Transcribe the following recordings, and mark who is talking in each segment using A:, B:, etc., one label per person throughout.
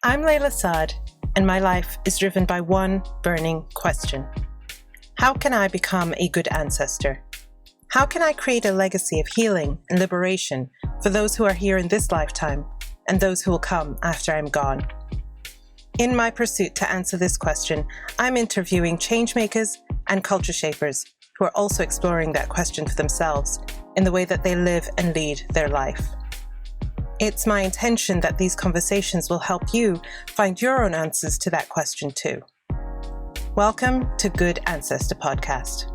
A: I'm Layla Saad, and my life is driven by one burning question. How can I become a good ancestor? How can I create a legacy of healing and liberation for those who are here in this lifetime and those who will come after I'm gone? In my pursuit to answer this question, I'm interviewing changemakers and culture shapers who are also exploring that question for themselves in the way that they live and lead their life. It's my intention that these conversations will help you find your own answers to that question too. Welcome to Good Ancestor Podcast.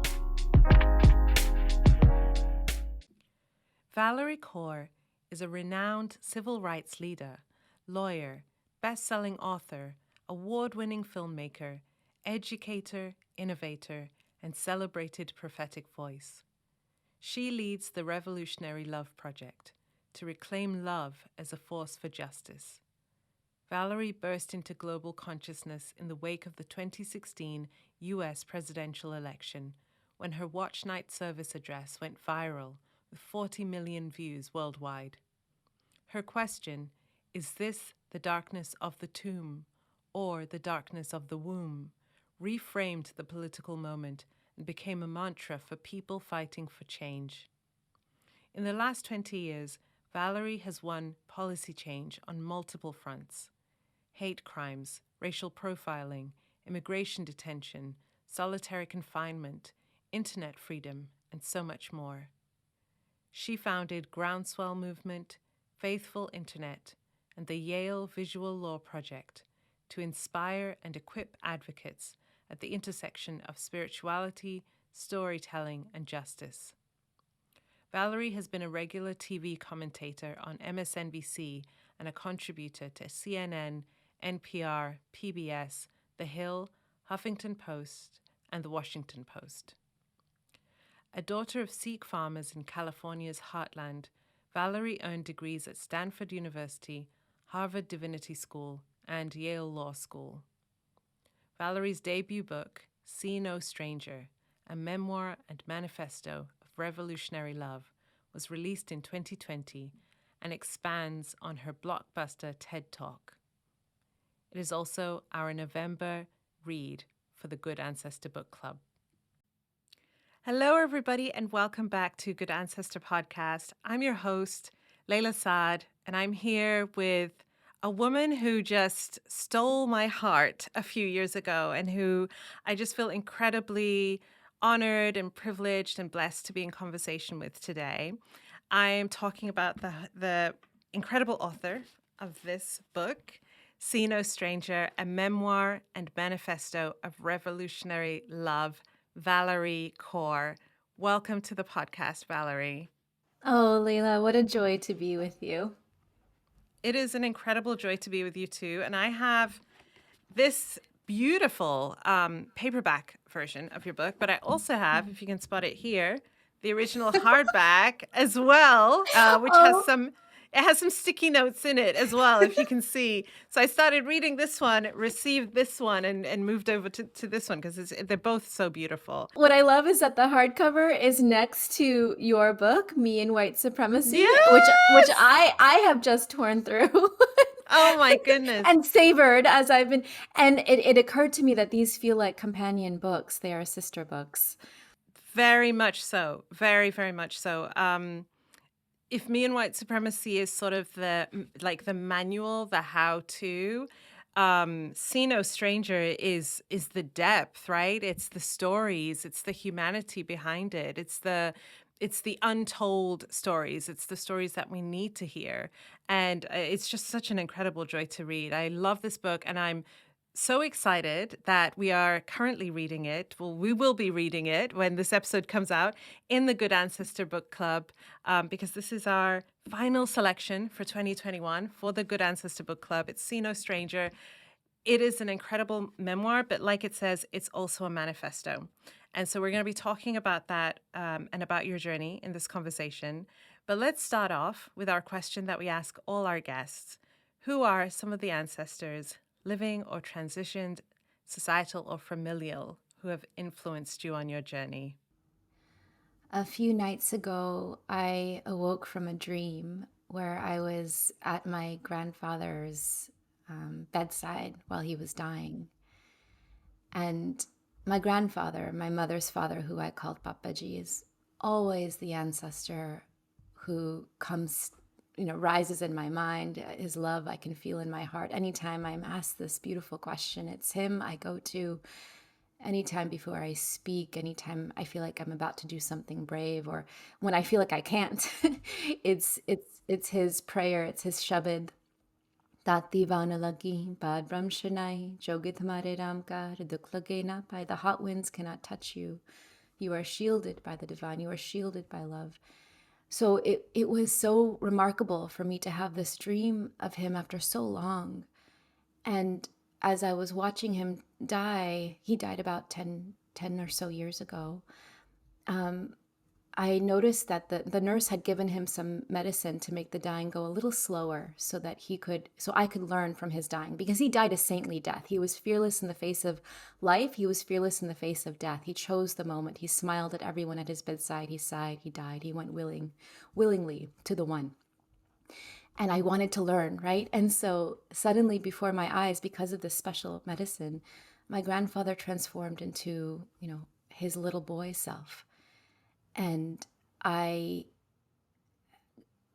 B: Valarie Kaur is a renowned civil rights leader, lawyer, best-selling author, award-winning filmmaker, educator, innovator, and celebrated prophetic voice. She leads the Revolutionary Love Project to reclaim love as a force for justice. Valarie burst into global consciousness in the wake of the 2016 US presidential election, when her Watch Night service address went viral with 40 million views worldwide. Her question, is this the darkness of the tomb or the darkness of the womb, reframed the political moment and became a mantra for people fighting for change. In the last 20 years, Valarie has won policy change on multiple fronts: hate crimes, racial profiling, immigration detention, solitary confinement, internet freedom, and so much more. She founded Groundswell Movement, Faithful Internet, and the Yale Visual Law Project to inspire and equip advocates at the intersection of spirituality, storytelling, and justice. Valarie has been a regular TV commentator on MSNBC and a contributor to CNN, NPR, PBS, The Hill, Huffington Post, and The Washington Post. A daughter of Sikh farmers in California's heartland, Valarie earned degrees at Stanford University, Harvard Divinity School, and Yale Law School. Valarie's debut book, See No Stranger, a memoir and manifesto of revolutionary love, was released in 2020 and expands on her blockbuster TED Talk. It is also our November read for the Good Ancestor Book Club. Hello, everybody, and welcome back to Good Ancestor Podcast. I'm your host, Layla Saad, and I'm here with a woman who just stole my heart a few years ago and who I just feel incredibly honored and privileged and blessed to be in conversation with today. I am talking about the incredible author of this book, See No Stranger, a memoir and manifesto of revolutionary love, Valarie Kaur. Welcome to the podcast, Valarie.
C: Oh, Layla, what a joy to be with you.
B: It is an incredible joy to be with you too. And I have this beautiful paperback version of your book, but I also have, if you can spot it here, the original hardback as well, which has some sticky notes in it as well, if you can see. So I started reading this one, received this one, and moved over to this one because they're both so beautiful.
C: What I love is that the hardcover is next to your book, Me and White Supremacy,
B: Yes!
C: which I have just torn through.
B: Oh my goodness.
C: And savored as I've been. And it occurred to me that these feel like companion books. They are sister books.
B: Very much so. Very, very much so. If Me and White Supremacy is sort of the manual, the how-to, See No Stranger is the depth, right? It's the stories, it's the humanity behind it. It's the untold stories. It's the stories that we need to hear. And it's just such an incredible joy to read. I love this book, and I'm so excited that we are currently reading it. Well, we will be reading it when this episode comes out in the Good Ancestor Book Club, because this is our final selection for 2021 for the Good Ancestor Book Club. It's See No Stranger. It is an incredible memoir, but like it says, it's also a manifesto. And so we're going to be talking about that and about your journey in this conversation. But let's start off with our question that we ask all our guests. Who are some of the ancestors, living or transitioned, societal or familial, who have influenced you on your journey?
C: A few nights ago, I awoke from a dream where I was at my grandfather's bedside while he was dying. And my grandfather, my mother's father, who I called Papaji, is always the ancestor who comes, rises in my mind. His love I can feel in my heart. Anytime I'm asked this beautiful question, it's him I go to. Anytime before I speak, anytime I feel like I'm about to do something brave, or when I feel like I can't, it's his prayer, it's his shabad. Tati vana lagi, bad brahm shanai, jogit hamare ram ka, dukh lage na pai. The hot winds cannot touch you. You are shielded by the divine. You are shielded by love. So it was so remarkable for me to have this dream of him after so long. And as I was watching him die, he died about 10 or so years ago. I noticed that the nurse had given him some medicine to make the dying go a little slower so that I could learn from his dying, because he died a saintly death. He was fearless in the face of life. He was fearless in the face of death. He chose the moment. He smiled at everyone at his bedside. He sighed. He died. He went willingly to the one. And I wanted to learn, right? And so suddenly before my eyes, because of this special medicine, my grandfather transformed into, his little boy self. And I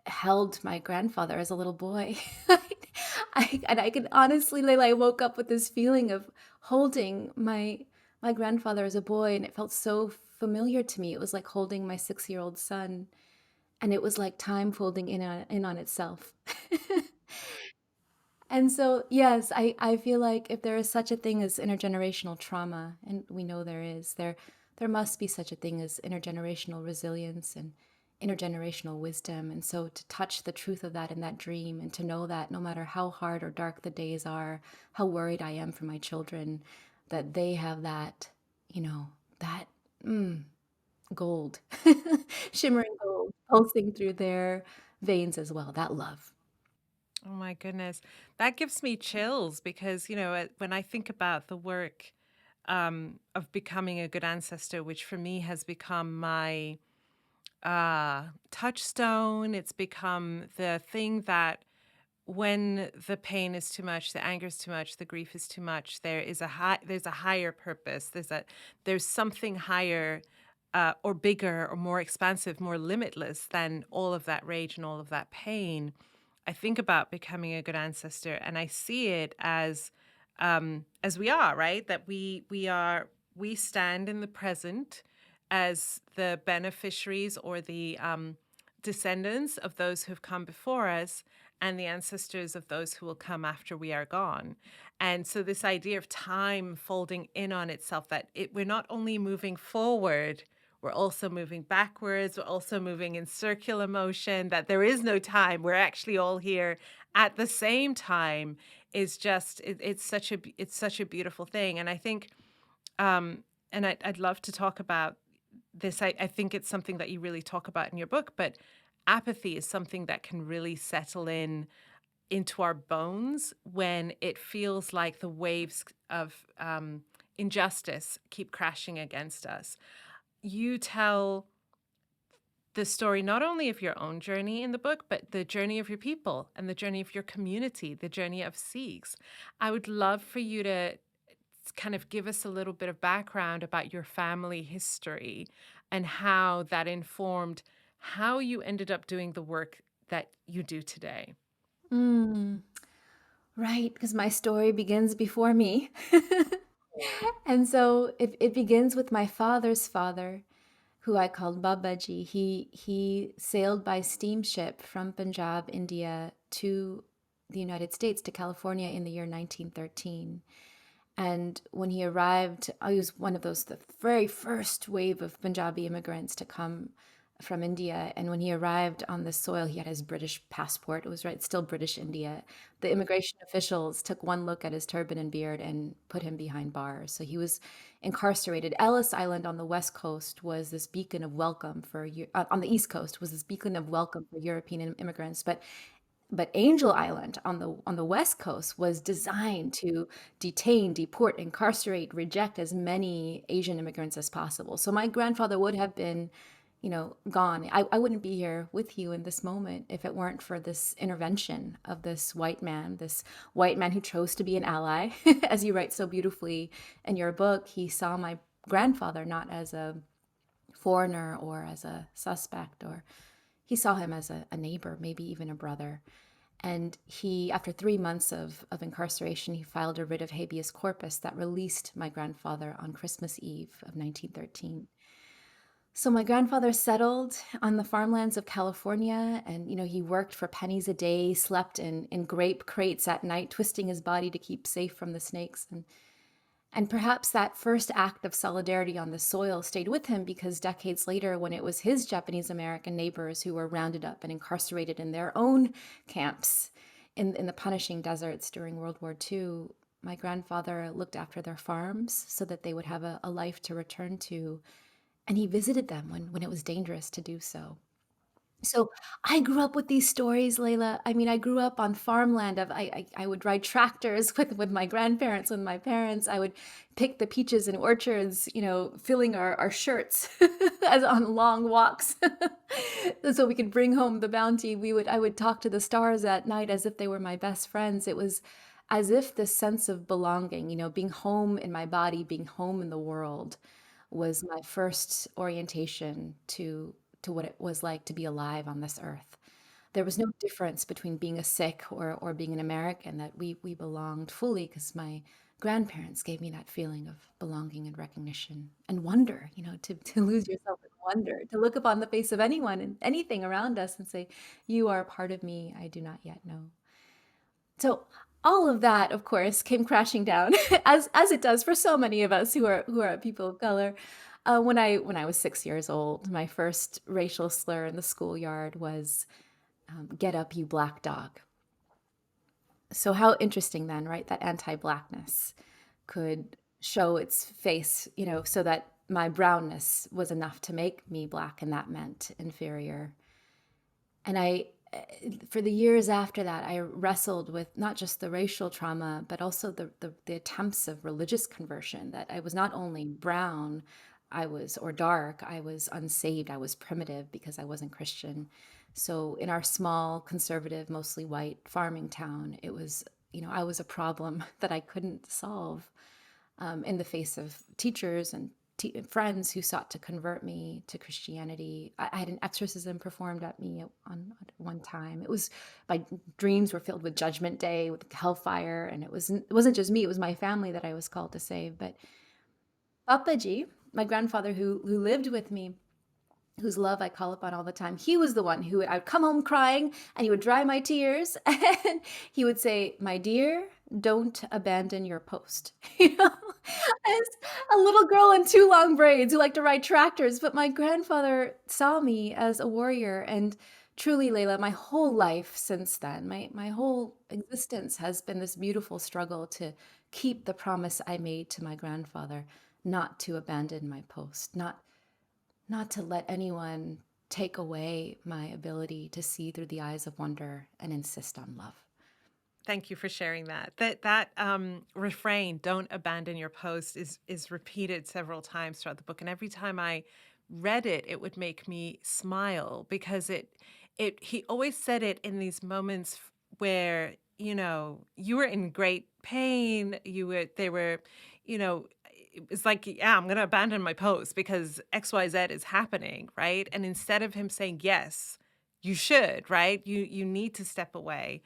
C: held my grandfather as a little boy. And I can honestly, Layla, I woke up with this feeling of holding my grandfather as a boy, and it felt so familiar to me. It was like holding my 6-year-old son, and it was like time folding in on itself. And so, yes, I feel like if there is such a thing as intergenerational trauma, and we know there is, there must be such a thing as intergenerational resilience and intergenerational wisdom. And so to touch the truth of that in that dream, and to know that no matter how hard or dark the days are, how worried I am for my children, that they have that, that gold, shimmering gold pulsing through their veins as well, that love.
B: Oh my goodness. That gives me chills because, when I think about the work of becoming a good ancestor, which for me has become my touchstone, it's become the thing that when the pain is too much, the anger is too much, the grief is too much, there's a higher purpose. There's something higher or bigger or more expansive, more limitless than all of that rage and all of that pain. I think about becoming a good ancestor, and I see it as we are, right? That we stand in the present as the beneficiaries or the descendants of those who've come before us, and the ancestors of those who will come after we are gone. And so this idea of time folding in on itself, that we're not only moving forward, we're also moving backwards. We're also moving in circular motion, that there is no time. We're actually all here at the same time is just, it's such a beautiful thing. And I think, and I'd love to talk about this. I think it's something that you really talk about in your book, but apathy is something that can really settle into our bones when it feels like the waves of injustice keep crashing against us. You tell the story not only of your own journey in the book, but the journey of your people and the journey of your community, the journey of Sikhs. I would love for you to kind of give us a little bit of background about your family history and how that informed how you ended up doing the work that you do today.
C: Right, because my story begins before me. And so it begins with my father's father, who I called Babaji. He sailed by steamship from Punjab, India, to the United States, to California in the year 1913. And when he arrived, he was one of the very first wave of Punjabi immigrants to come from India. And when he arrived on the soil, he had his British passport. It was still British India. The immigration officials took one look at his turban and beard and put him behind bars. So he was incarcerated. Ellis Island on the west coast was this beacon of welcome on the east coast was this beacon of welcome for European immigrants. But Angel Island on the west coast was designed to detain, deport, incarcerate, reject as many Asian immigrants as possible. So my grandfather would have been gone. I wouldn't be here with you in this moment if it weren't for this intervention of this white man who chose to be an ally. As you write so beautifully in your book, he saw my grandfather not as a foreigner or as a suspect, or he saw him as a neighbor, maybe even a brother. And he, after 3 months of incarceration, he filed a writ of habeas corpus that released my grandfather on Christmas Eve of 1913. So my grandfather settled on the farmlands of California, and he worked for pennies a day, slept in grape crates at night, twisting his body to keep safe from the snakes. And perhaps that first act of solidarity on the soil stayed with him, because decades later, when it was his Japanese American neighbors who were rounded up and incarcerated in their own camps in the punishing deserts during World War II, my grandfather looked after their farms so that they would have a life to return to. And he visited them when it was dangerous to do so. So I grew up with these stories, Layla. I mean, I grew up on farmland. I would ride tractors with my grandparents, with my parents. I would pick the peaches in orchards, filling our shirts as on long walks, so we could bring home the bounty. I would talk to the stars at night as if they were my best friends. It was as if this sense of belonging, being home in my body, being home in the world, was my first orientation to what it was like to be alive on this earth. There was no difference between being a Sikh or being an American, that we belonged fully, because my grandparents gave me that feeling of belonging and recognition and wonder, to lose yourself in wonder, to look upon the face of anyone and anything around us and say, you are a part of me I do not yet know. So all of that, of course, came crashing down, as it does for so many of us who are people of color. When I was 6 years old, my first racial slur in the schoolyard was, "Get up, you black dog." So how interesting then, right? That anti-blackness could show its face, so that my brownness was enough to make me black, and that meant inferior. And for the years after that, I wrestled with not just the racial trauma, but also the attempts of religious conversion, that I was not only brown, or dark, I was unsaved, I was primitive because I wasn't Christian. So in our small, conservative, mostly white farming town, it was, I was a problem that I couldn't solve, in the face of teachers and friends who sought to convert me to Christianity. I had an exorcism performed at me at one time. My dreams were filled with Judgment Day, with hellfire, and it wasn't just me; it was my family that I was called to save. But Papaji, my grandfather, who lived with me, whose love I call upon all the time, he was the one who I would come home crying, and he would dry my tears, and he would say, "My dear, don't abandon your post." As a little girl in two long braids who liked to ride tractors, but my grandfather saw me as a warrior. And truly, Layla, my whole life since then, my whole existence has been this beautiful struggle to keep the promise I made to my grandfather, not to abandon my post, not to let anyone take away my ability to see through the eyes of wonder and insist on love.
B: Thank you for sharing that. That refrain, "Don't abandon your post," is repeated several times throughout the book, and every time I read it, it would make me smile, because he always said it in these moments where you were in great pain. They were, it was like, yeah, I'm going to abandon my post because XYZ is happening, right? And instead of him saying, yes, you should, right? You need to step away.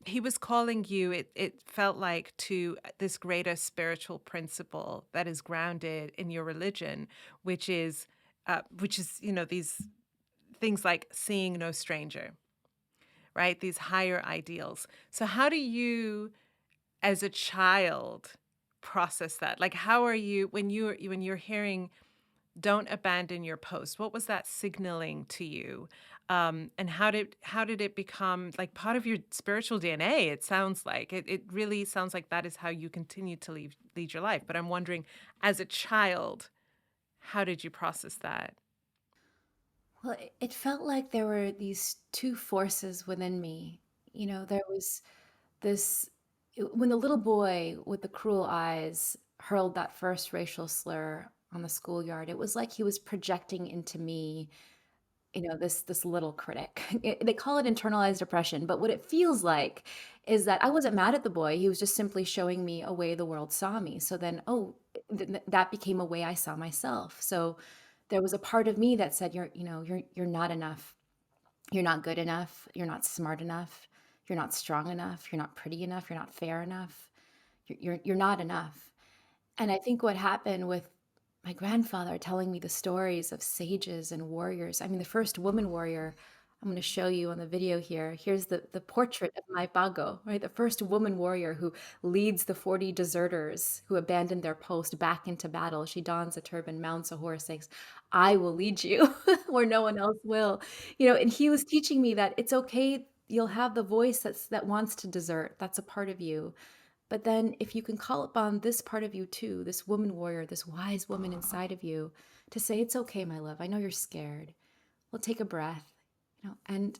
B: He was calling you, it felt like, to this greater spiritual principle that is grounded in your religion, which is these things like seeing no stranger, right? These higher ideals. So how do you, as a child, process that? Like, how are you when you're hearing "Don't abandon your post"? What was that signaling to you? And how did it become like part of your spiritual DNA? It sounds like it really sounds like that is how you continue to lead your life. But I'm wondering, as a child, how did you process that?
C: Well, it felt like there were these two forces within me. There was this, when the little boy with the cruel eyes hurled that first racial slur, on the schoolyard, it was like he was projecting into me, this little critic. They call it internalized oppression, but what it feels like is that I wasn't mad at the boy. He was just simply showing me a way the world saw me. So then, that became a way I saw myself. So there was a part of me that said, you're not enough. You're not good enough. You're not smart enough. You're not strong enough. You're not pretty enough. You're not fair enough. You're not enough. And I think what happened with my grandfather telling me the stories of sages and warriors. I mean, the first woman warrior, I'm going to show you on the video here. Here's the portrait of my Bago, right? The first woman warrior who leads the 40 deserters who abandoned their post back into battle. She dons a turban, mounts a horse, says, I will lead you where no one else will. And he was teaching me that it's okay. You'll have the voice that wants to desert. That's a part of you. But then if you can call upon this part of you too, this woman warrior, this wise woman inside of you, to say, it's okay, my love. I know you're scared. We'll take a breath, and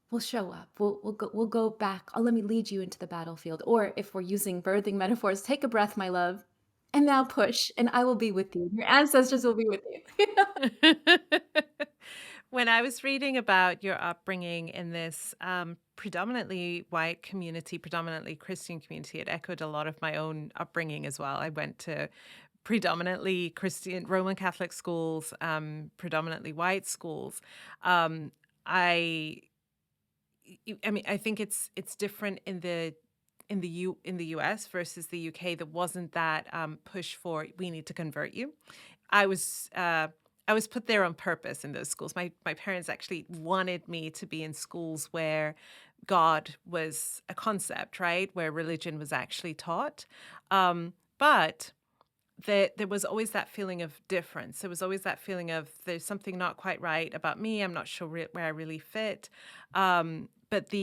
C: we'll show up. We'll go back. Oh, let me lead you into the battlefield. Or if we're using birthing metaphors, take a breath, my love, and now push, and I will be with you. Your ancestors will be with you.
B: When I was reading about your upbringing in this predominantly white community, predominantly Christian community, it echoed a lot of my own upbringing as well. I went to predominantly Christian Roman Catholic schools, predominantly white schools. I mean, I think it's different in the US versus the UK. There wasn't that push for we need to convert you. I was put there on purpose in those schools. My parents actually wanted me to be in schools where God was a concept, right? Where religion was actually taught. But there was always that feeling of difference. There was always that feeling of there's something not quite right about me. I'm not sure where I really fit. But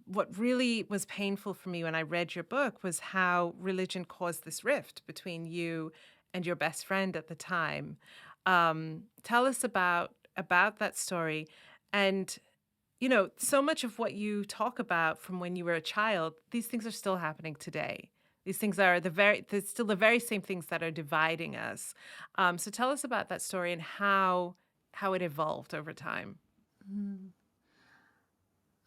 B: what really was painful for me when I read your book was how religion caused this rift between you and your best friend at the time. Tell us about that story. And, so much of what you talk about from when you were a child, these things are still happening today. These things are still the very same things that are dividing us. So tell us about that story and how it evolved over time.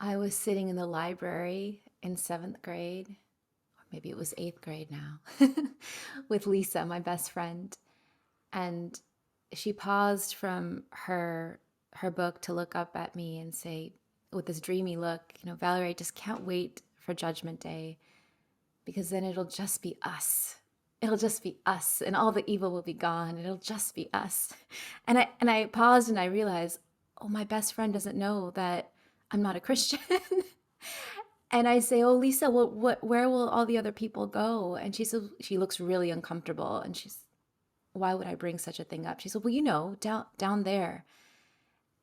C: I was sitting in the library in 7th grade, or maybe it was 8th grade now, with Lisa, my best friend. And she paused from her book to look up at me and say, with this dreamy look, Valarie, I just can't wait for Judgment Day, because then it'll just be us. It'll just be us, and all the evil will be gone. It'll just be us. And I paused and I realized, oh, my best friend doesn't know that I'm not a Christian. And I say, oh, Lisa, where will all the other people go? And she looks really uncomfortable. And why would I bring such a thing up? She said, well, down there.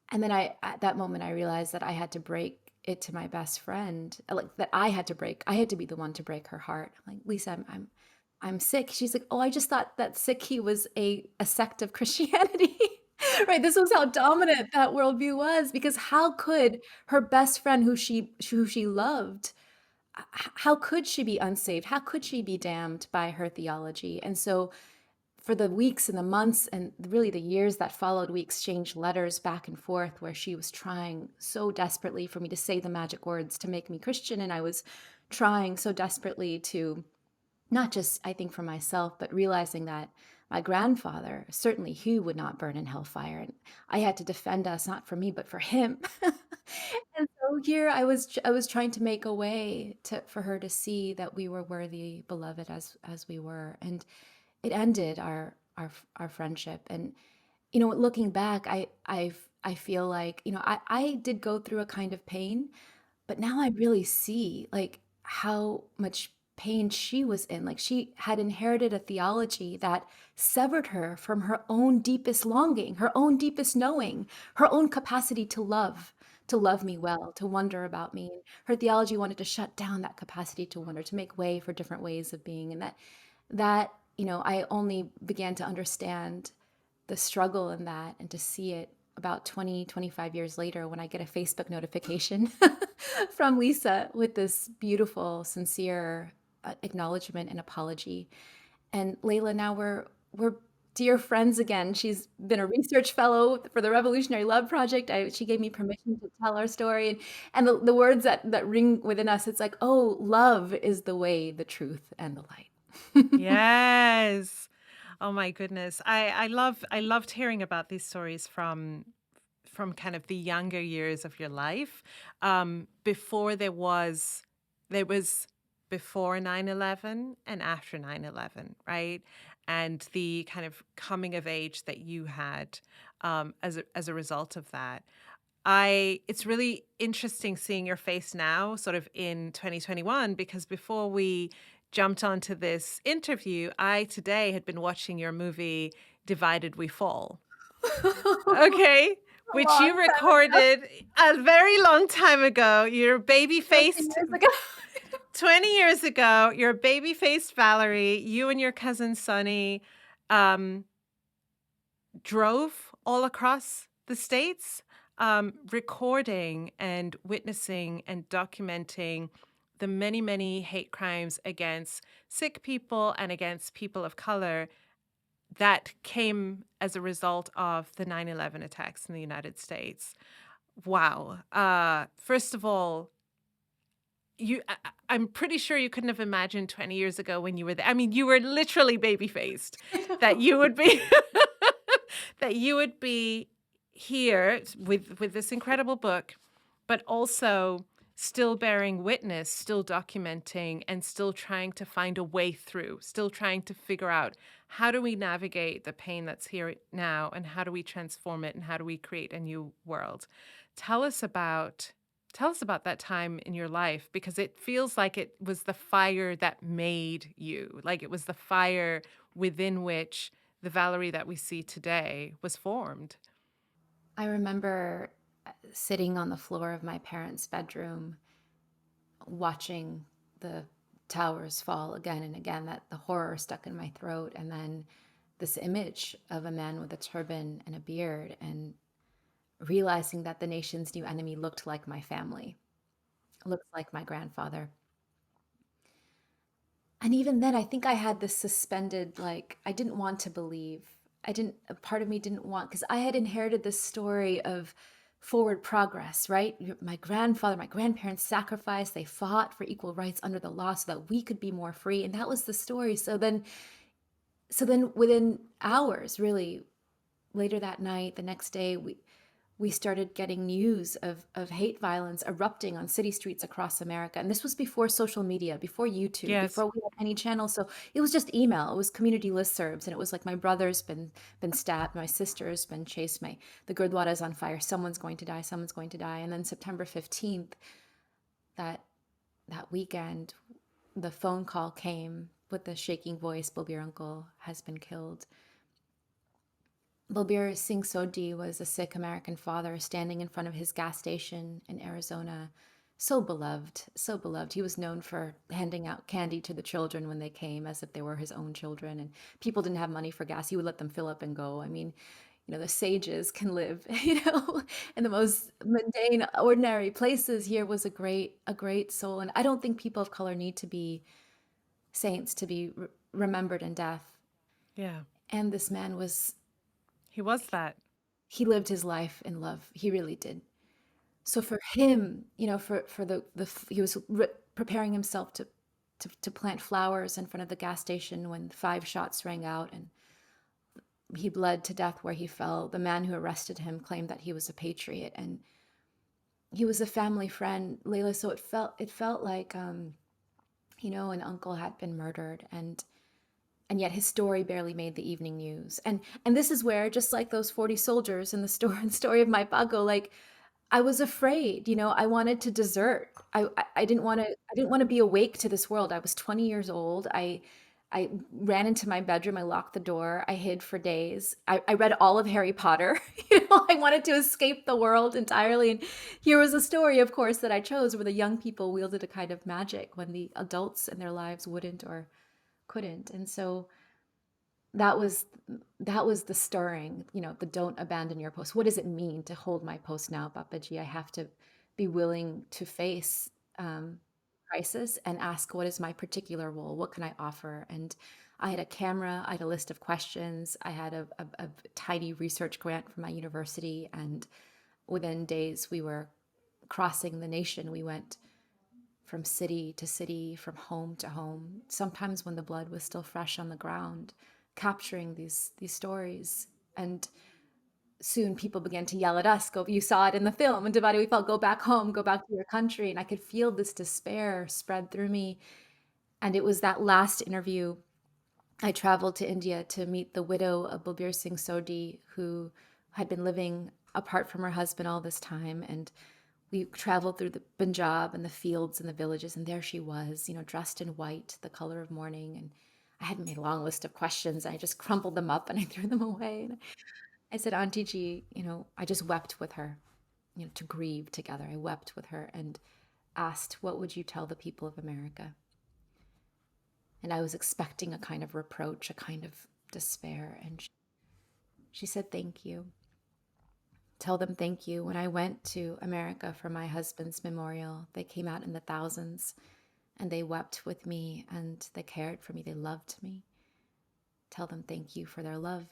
C: And then at that moment, I realized that I had to break it to my best friend, I had to be the one to break her heart. I'm like, Lisa, I'm sick. She's like, oh, I just thought that Sikhi was a sect of Christianity. Right. This was how dominant that worldview was, because how could her best friend who she loved, how could she be unsaved? How could she be damned by her theology? And so for the weeks and the months and really the years that followed, we exchanged letters back and forth where she was trying so desperately for me to say the magic words to make me Christian. And I was trying so desperately to not just, I think, for myself, but realizing that my grandfather, certainly he would not burn in hellfire. And I had to defend us, not for me, but for him. And so here I was trying to make a way for her to see that we were worthy, beloved as we were. And it ended our friendship. And, looking back, I feel like, I did go through a kind of pain, but now I really see like how much pain she was in. Like she had inherited a theology that severed her from her own deepest longing, her own deepest knowing, her own capacity to love me well, to wonder about me. Her theology wanted to shut down that capacity to wonder, to make way for different ways of being. And that I only began to understand the struggle in that and to see it about 25 years later when I get a Facebook notification from Lisa with this beautiful, sincere acknowledgement and apology. And Layla, now we're dear friends again. She's been a research fellow for the Revolutionary Love Project. She gave me permission to tell our story, and the words that ring within us, it's like, oh, love is the way, the truth, and the light.
B: Yes. Oh my goodness. I loved hearing about these stories from kind of the younger years of your life. Before there was before 9/11 and after 9/11, right? And the kind of coming of age that you had as a result of that. It's really interesting seeing your face now, sort of in 2021, because before we jumped onto this interview, I today had been watching your movie Divided We Fall. Okay. Which you recorded a very long time ago. You're baby faced 20 years ago. You're baby faced Valarie. You and your cousin Sonny drove all across the States, recording and witnessing and documenting the many, many hate crimes against Sikh people and against people of color that came as a result of the 9/11 attacks in the United States. Wow. First of all, I'm pretty sure you couldn't have imagined 20 years ago when you were there. I mean, you were literally baby-faced that you would be that you would be here with this incredible book, but also still bearing witness, still documenting, and still trying to find a way through, still trying to figure out how do we navigate the pain that's here now, and how do we transform it, and how do we create a new world. Tell us about that time in your life, because it feels like it was the fire that made you, like it was the fire within which the Valarie that we see today was formed.
C: I remember sitting on the floor of my parents' bedroom, watching the towers fall again and again, that the horror stuck in my throat, and then this image of a man with a turban and a beard, and realizing that the nation's new enemy looked like my family, looked like my grandfather. And even then, I think I had this suspended, like, I didn't want to believe. A part of me didn't want, because I had inherited this story of forward progress, right? My grandfather, my grandparents sacrificed, they fought for equal rights under the law so that we could be more free. And that was the story. So then within hours, really, later that night, the next day, we started getting news of hate violence erupting on city streets across America. And this was before social media, before YouTube,
B: Yes.
C: before we had any channels. So it was just email. It was community listservs. And it was like, my brother's been stabbed. My sister's been chased. The Gurdwara's on fire. Someone's going to die. Someone's going to die. And then September 15th, that weekend, the phone call came with the shaking voice, Balbir uncle has been killed. Balbir Singh Sodhi was a Sikh American father standing in front of his gas station in Arizona. So beloved, so beloved. He was known for handing out candy to the children when they came as if they were his own children. And people didn't have money for gas. He would let them fill up and go. I mean, the sages can live, in the most mundane, ordinary places. Here was a great soul. And I don't think people of color need to be saints to be remembered in death.
B: Yeah.
C: And this man was...
B: He was that.
C: He lived his life in love. He really did. So for him, for he was preparing himself to plant flowers in front of the gas station when 5 shots rang out, and he bled to death where he fell. The man who arrested him claimed that he was a patriot, and he was a family friend, Layla. So it felt like, an uncle had been murdered, and yet his story barely made the evening news. And this is where, just like those 40 soldiers in the story of my Pago, like, I was afraid, I wanted to desert. I didn't want to be awake to this world. I was 20 years old. I ran into my bedroom. I locked the door. I hid for days. I read all of Harry Potter. I wanted to escape the world entirely. And here was a story, of course, that I chose, where the young people wielded a kind of magic when the adults in their lives wouldn't or couldn't. And so that was the stirring, the don't abandon your post. What does it mean to hold my post now, Papaji? I have to be willing to face crisis and ask, what is my particular role? What can I offer? And I had a camera, I had a list of questions, I had a tiny research grant from my university, and within days we were crossing the nation. We went from city to city, from home to home, sometimes when the blood was still fresh on the ground, capturing these stories. And soon people began to yell at us, go, you saw it in the film, and Devati, we felt, go back home, go back to your country. And I could feel this despair spread through me. And it was that last interview. I traveled to India to meet the widow of Balbir Singh Sodhi, who had been living apart from her husband all this time. And we traveled through the Punjab and the fields and the villages, and there she was, dressed in white, the color of mourning. And I had made a long list of questions. And I just crumpled them up and I threw them away. And I said, Auntie Ji, I just wept with her, to grieve together. I wept with her and asked, what would you tell the people of America? And I was expecting a kind of reproach, a kind of despair. And she said, thank you. Tell them thank you. When I went to America for my husband's memorial, they came out in the thousands and they wept with me and they cared for me. They loved me. Tell them thank you for their love.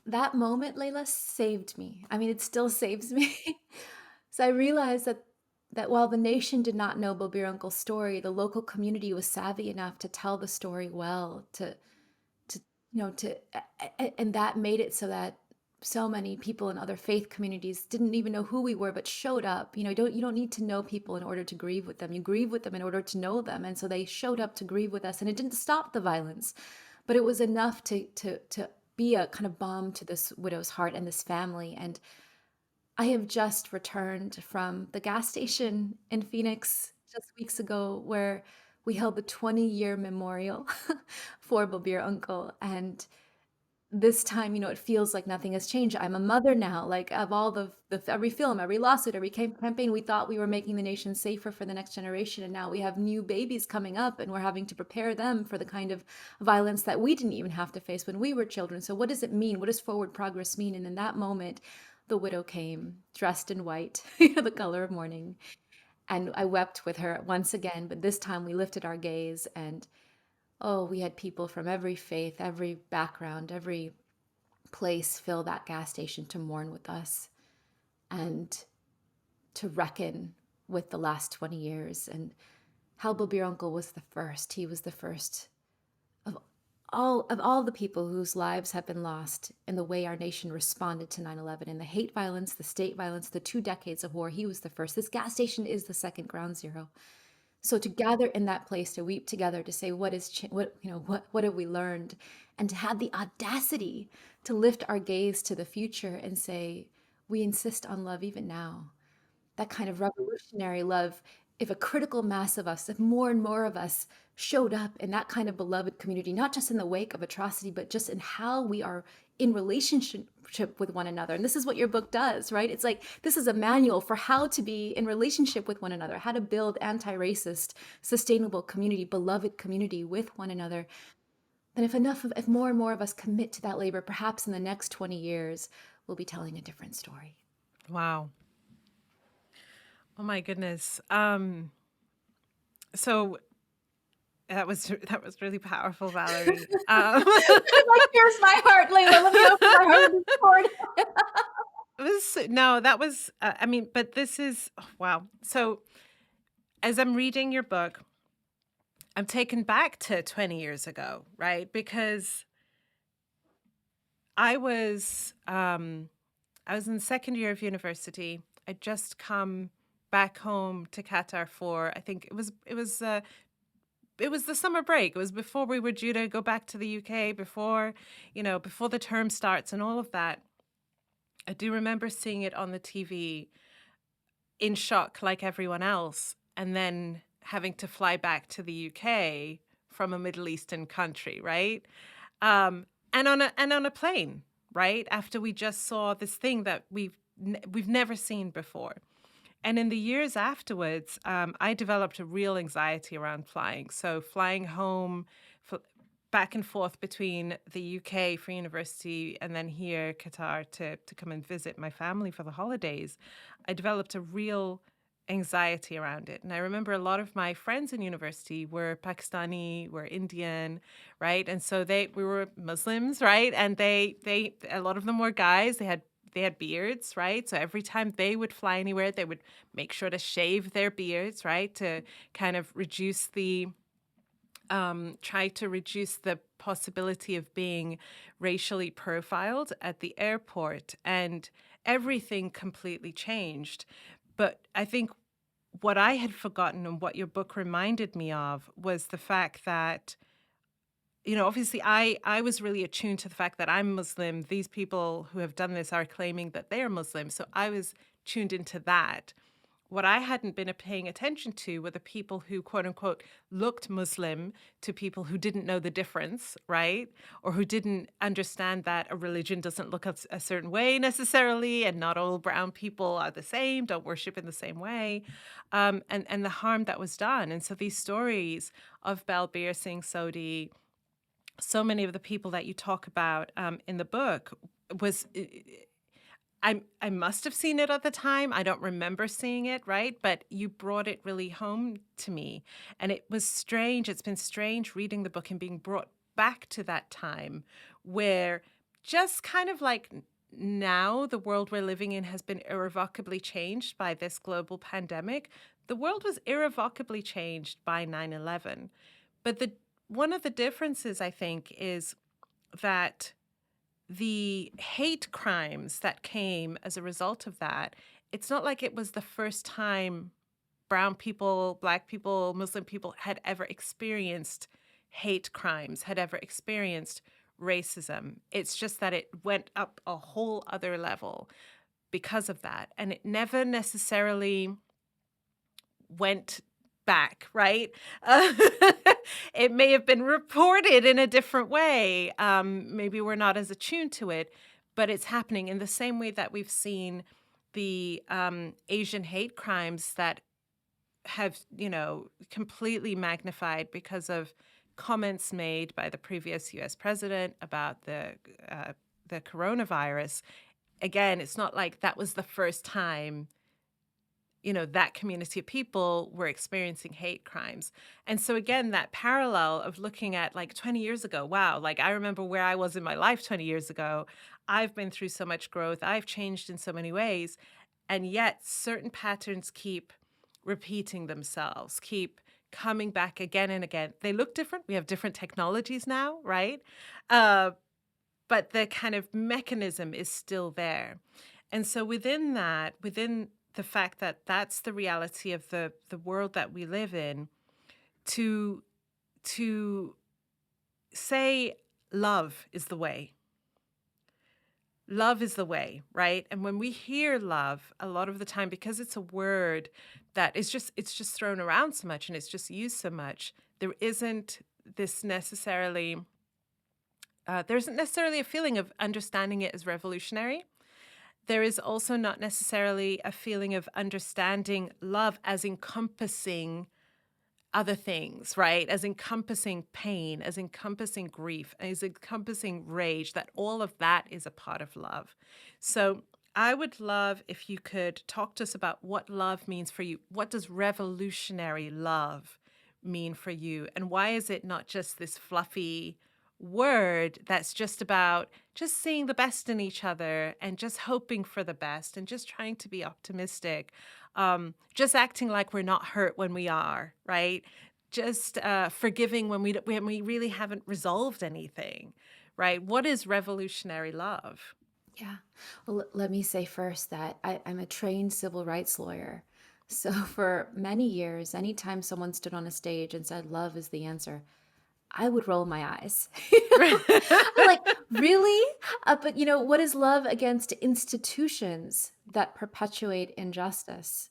C: That moment, Layla, saved me. I mean, it still saves me. So I realized that while the nation did not know Balbir Uncle's story, the local community was savvy enough to tell the story well, and that made it so that so many people in other faith communities didn't even know who we were, but showed up. You don't need to know people in order to grieve with them. You grieve with them in order to know them. And so they showed up to grieve with us, and it didn't stop the violence, but it was enough to be a kind of balm to this widow's heart and this family. And I have just returned from the gas station in Phoenix just weeks ago, where we held the 20-year memorial for Balbir Uncle. And this time, it feels like nothing has changed. I'm a mother now. Like, of all the every film, every lawsuit, every campaign, we thought we were making the nation safer for the next generation. And now we have new babies coming up, and we're having to prepare them for the kind of violence that we didn't even have to face when we were children. So what does it mean? What does forward progress mean? And in that moment, the widow came, dressed in white, the color of mourning. And I wept with her once again, but this time we lifted our gaze, and we had people from every faith, every background, every place fill that gas station to mourn with us and to reckon with the last 20 years. And how Balbir Uncle was the first. He was the first of all the people whose lives have been lost in the way our nation responded to 9/11, and the hate violence, the state violence, the 2 decades of war. He was the first. This gas station is the second ground zero. So to gather in that place, to weep together, to say what have we learned, and to have the audacity to lift our gaze to the future and say, we insist on love even now. That kind of revolutionary love. If a critical mass of us, if more and more of us showed up in that kind of beloved community, not just in the wake of atrocity, but just in how we are in relationship with one another. And this is what your book does, right? It's like, this is a manual for how to be in relationship with one another, how to build anti-racist, sustainable community, beloved community with one another. And if more and more of us commit to that labor, perhaps in the next 20 years, we'll be telling a different story.
B: Wow. Oh my goodness. So that was really powerful, Valarie.
C: Like, here's my heart, Layla. Let me open my heart and record.
B: But this is, wow. So as I'm reading your book, I'm taken back to 20 years ago, right? Because I was in the second year of university. I'd just come back home to Qatar for, I think it was the summer break. It was before we were due to go back to the UK, before the term starts and all of that. I do remember seeing it on the TV in shock like everyone else, and then having to fly back to the UK from a Middle Eastern country, right? And on a plane, right? After we just saw this thing that we've never seen before. And in the years afterwards, I developed a real anxiety around flying. So flying home, back and forth between the UK for university and then here, Qatar, to come and visit my family for the holidays, I developed a real anxiety around it. And I remember a lot of my friends in university were Pakistani, were Indian, right? And so we were Muslims, right? And a lot of them were guys. They had beards, right? So every time they would fly anywhere, they would make sure to shave their beards, right? To kind of try to reduce the possibility of being racially profiled at the airport. And everything completely changed. But I think what I had forgotten and what your book reminded me of was the fact that, obviously I was really attuned to the fact that I'm Muslim. These people who have done this are claiming that they're Muslim. So I was tuned into that. What I hadn't been paying attention to were the people who, quote unquote, looked Muslim to people who didn't know the difference, right? Or who didn't understand that a religion doesn't look a certain way necessarily, and not all brown people are the same, don't worship in the same way, and the harm that was done. And so these stories of Balbir Singh Sodhi, so many of the people that you talk about in the book was... I must have seen it at the time. I don't remember seeing it, right? But you brought it really home to me. And it was strange. It's been strange reading the book and being brought back to that time where just kind of like now the world we're living in has been irrevocably changed by this global pandemic. The world was irrevocably changed by 9/11. But one of the differences, I think, is that the hate crimes that came as a result of that, it's not like it was the first time brown people, black people, Muslim people had ever experienced hate crimes, had ever experienced racism. It's just that it went up a whole other level because of that. And it never necessarily went back, right? It may have been reported in a different way. Maybe we're not as attuned to it, but it's happening in the same way that we've seen the Asian hate crimes that have, completely magnified because of comments made by the previous U.S. president about the coronavirus. Again, it's not like that was the first time that community of people were experiencing hate crimes. And so again, that parallel of looking at like 20 years ago, wow, like I remember where I was in my life 20 years ago. I've been through so much growth. I've changed in so many ways. And yet certain patterns keep repeating themselves, keep coming back again and again. They look different. We have different technologies now, right? But the kind of mechanism is still there. And so within the fact that that's the reality of the world that we live in, to say love is the way. Love is the way, right? And when we hear love, a lot of the time, because it's a word that it's just thrown around so much and it's just used so much, there isn't necessarily a feeling of understanding it as revolutionary. There is also not necessarily a feeling of understanding love as encompassing other things, right? As encompassing pain, as encompassing grief, as encompassing rage, that all of that is a part of love. So I would love if you could talk to us about what love means for you. What does revolutionary love mean for you? And why is it not just this fluffy word that's just about just seeing the best in each other and just hoping for the best and just trying to be optimistic, just acting like we're not hurt when we are, right? Just forgiving when we really haven't resolved anything, right? What is revolutionary love?
C: Yeah. Well, let me say first that I'm a trained civil rights lawyer. So for many years, anytime someone stood on a stage and said, love is the answer, I would roll my eyes. I'm like, really? But what is love against institutions that perpetuate injustice?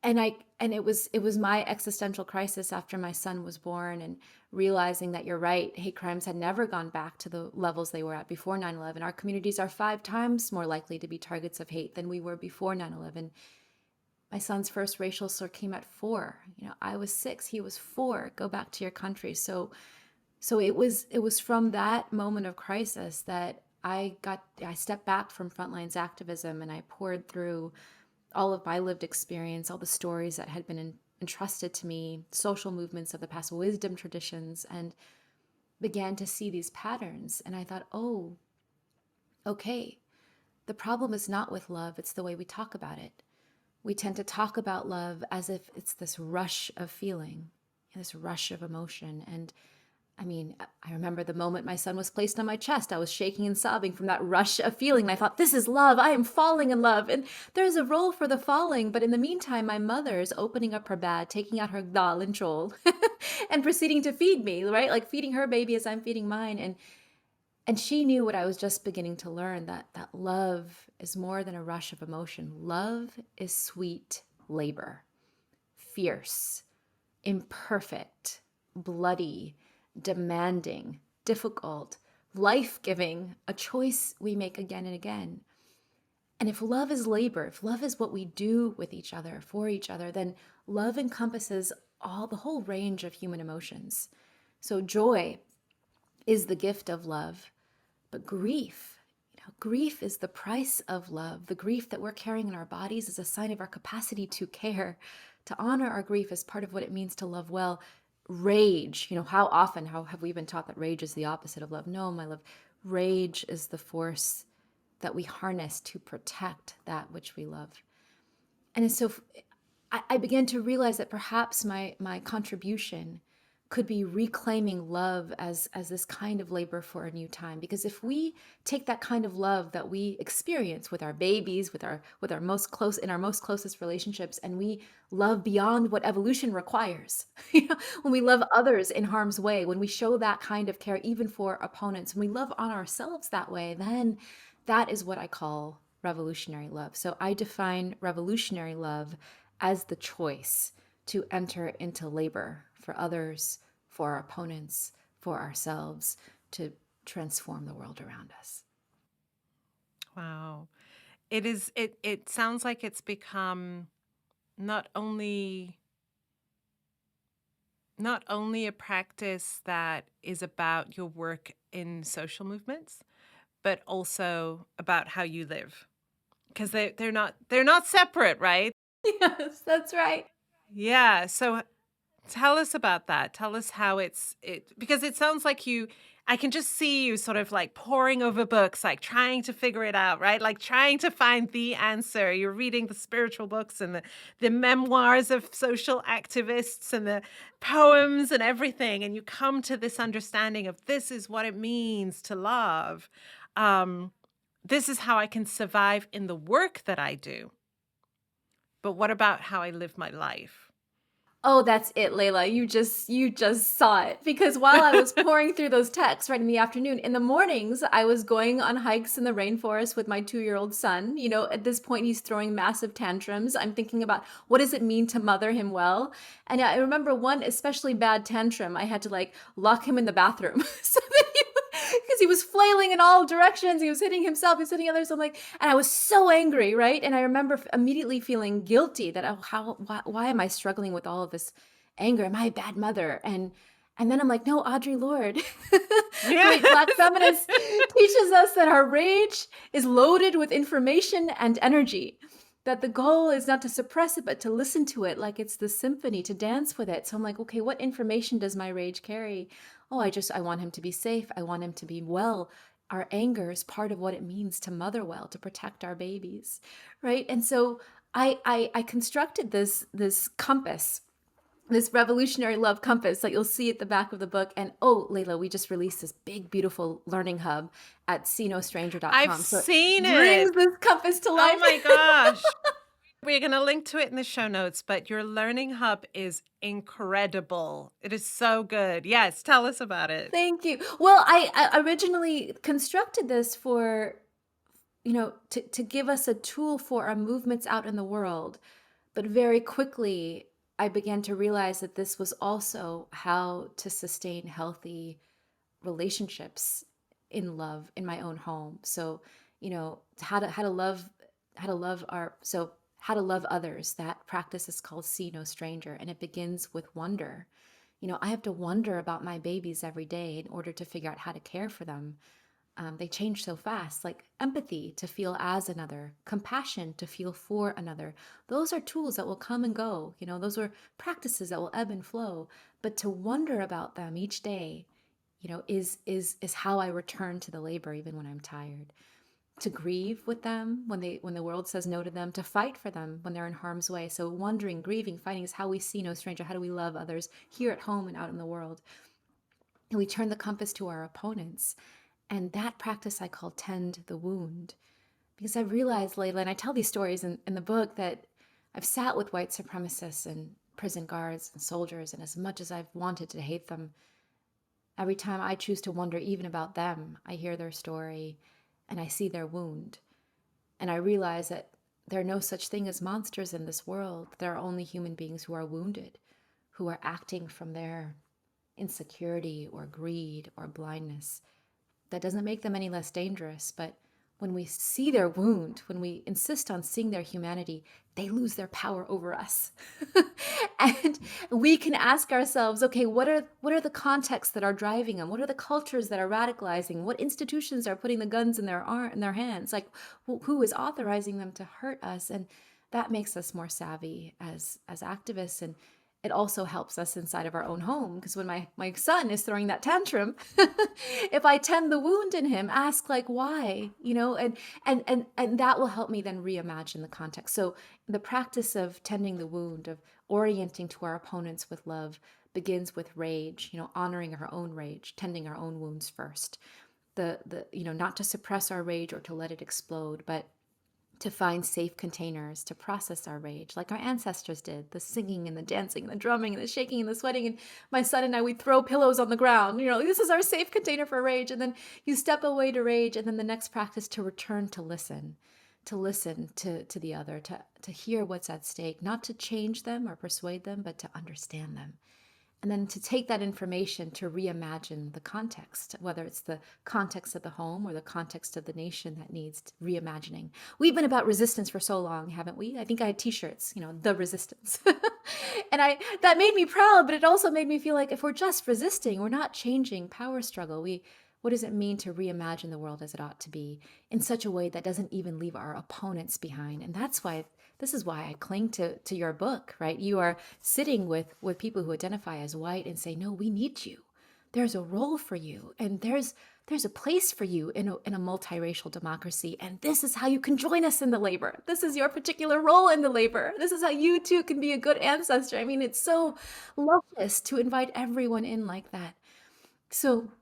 C: And it was my existential crisis after my son was born, and realizing that you're right, hate crimes had never gone back to the levels they were at before 9/11. Our communities are 5 times more likely to be targets of hate than we were before 9/11. My son's first racial slur came at 4. I was 6, he was 4. Go back to your country. So it was from that moment of crisis that I stepped back from frontlines activism, and I poured through all of my lived experience, all the stories that had been entrusted to me, social movements of the past, wisdom traditions, and began to see these patterns. And I thought, oh, okay, the problem is not with love, it's the way we talk about it. We tend to talk about love as if it's this rush of feeling, this rush of emotion. And I mean, I remember the moment my son was placed on my chest, I was shaking and sobbing from that rush of feeling. And I thought, this is love. I am falling in love. And there's a role for the falling. But in the meantime, my mother is opening up her bag, taking out her dal and chol, and proceeding to feed me, right? Like feeding her baby as I'm feeding mine. And she knew what I was just beginning to learn, that love is more than a rush of emotion. Love is sweet labor, fierce, imperfect, bloody, demanding, difficult, life-giving, a choice we make again and again. And if love is labor, if love is what we do with each other, for each other, then love encompasses the whole range of human emotions. So joy is the gift of love, but grief, grief is the price of love. The grief that we're carrying in our bodies is a sign of our capacity to care, to honor our grief as part of what it means to love well. Rage, how have we been taught that rage is the opposite of love? No, my love, rage is the force that we harness to protect that which we love. And so I began to realize that perhaps my contribution could be reclaiming love as this kind of labor for a new time. Because if we take that kind of love that we experience with our babies, with our most closest relationships, and we love beyond what evolution requires, when we love others in harm's way, when we show that kind of care even for opponents, when we love on ourselves that way, then that is what I call revolutionary love. So I define revolutionary love as the choice to enter into labor for others, for our opponents, for ourselves, to transform the world around us.
B: Wow. It sounds like it's become not only a practice that is about your work in social movements, but also about how you live. Because they're not separate, right?
C: Yes, that's right.
B: Yeah. So tell us about that. Tell us how because it sounds like I can just see you sort of like poring over books, like trying to figure it out, right? Like trying to find the answer. You're reading the spiritual books and the memoirs of social activists and the poems and everything. And you come to this understanding of this is what it means to love. This is how I can survive in the work that I do. But what about how I live my life?
C: Oh, that's it, Layla. You just saw it. Because while I was pouring through those texts right in the afternoon, in the mornings, I was going on hikes in the rainforest with my 2-year-old son. At this point, he's throwing massive tantrums. I'm thinking about what does it mean to mother him well? And I remember one especially bad tantrum. I had to lock him in the bathroom so that because he was flailing in all directions. He was hitting himself, he was hitting others. And I was so angry, right? And I remember immediately feeling guilty that, why am I struggling with all of this anger? Am I a bad mother? And then I'm like, no, Audre Lorde, great Black feminist, teaches us that our rage is loaded with information and energy. That the goal is not to suppress it, but to listen to it like it's the symphony, to dance with it. So I'm like, okay, what information does my rage carry? Oh, I want him to be safe. I want him to be well. Our anger is part of what it means to mother well, to protect our babies, right? And so I constructed this compass, this revolutionary love compass that you'll see at the back of the book. And Layla, we just released this big, beautiful learning hub at seenostranger.com.
B: I've seen it.
C: Brings this compass to life.
B: Oh my gosh. We're going to link to it in the show notes, but your learning hub is incredible. It is so good. Yes, tell us about it.
C: Thank you. Well, I originally constructed this for, to give us a tool for our movements out in the world. But very quickly, I began to realize that this was also how to sustain healthy relationships in love in my own home. So, how to love others. That practice is called See No Stranger, and it begins with wonder. I have to wonder about my babies every day in order to figure out how to care for them. they change so fast, like empathy to feel as another, compassion to feel for another. Those are tools that will come and go. Those are practices that will ebb and flow. But to wonder about them each day, is how I return to the labor even when I'm tired. To grieve with them when the world says no to them, to fight for them when they're in harm's way. So wondering, grieving, fighting is how we see no stranger. How do we love others here at home and out in the world? And we turn the compass to our opponents. And that practice I call tend the wound. Because I realized, Layla, and I tell these stories in the book, that I've sat with white supremacists and prison guards and soldiers, and as much as I've wanted to hate them, every time I choose to wonder even about them, I hear their story and I see their wound. And I realize that there are no such thing as monsters in this world. There are only human beings who are wounded, who are acting from their insecurity or greed or blindness. That doesn't make them any less dangerous, but when we see their wound, when we insist on seeing their humanity, they lose their power over us. And we can ask ourselves, okay, what are the contexts that are driving them? What are the cultures that are radicalizing? What institutions are putting the guns in their hands? Like, who is authorizing them to hurt us? And that makes us more savvy as activists. And it also helps us inside of our own home, because when my son is throwing that tantrum, if I tend the wound in him, ask like why, and that will help me then reimagine the context. So the practice of tending the wound, of orienting to our opponents with love, begins with rage, honoring our own rage, tending our own wounds first. The not to suppress our rage or to let it explode, but to find safe containers to process our rage, like our ancestors did, the singing and the dancing and the drumming and the shaking and the sweating. And my son and I, we'd throw pillows on the ground. This is our safe container for rage. And then you step away to rage. And then the next practice, to return to listen to the other, to hear what's at stake, not to change them or persuade them, but to understand them. And then to take that information to reimagine the context, whether it's the context of the home or the context of the nation that needs reimagining. We've been about resistance for so long, haven't we? I think I had t-shirts, the resistance. And that made me proud, but it also made me feel like if we're just resisting, we're not changing power struggle. What does it mean to reimagine the world as it ought to be in such a way that doesn't even leave our opponents behind? And this is why I cling to your book, right? You are sitting with people who identify as white and say, no, we need you. There's a role for you. And there's a place for you in a multiracial democracy. And this is how you can join us in the labor. This is your particular role in the labor. This is how you too can be a good ancestor. I mean, it's so loveless to invite everyone in like that. So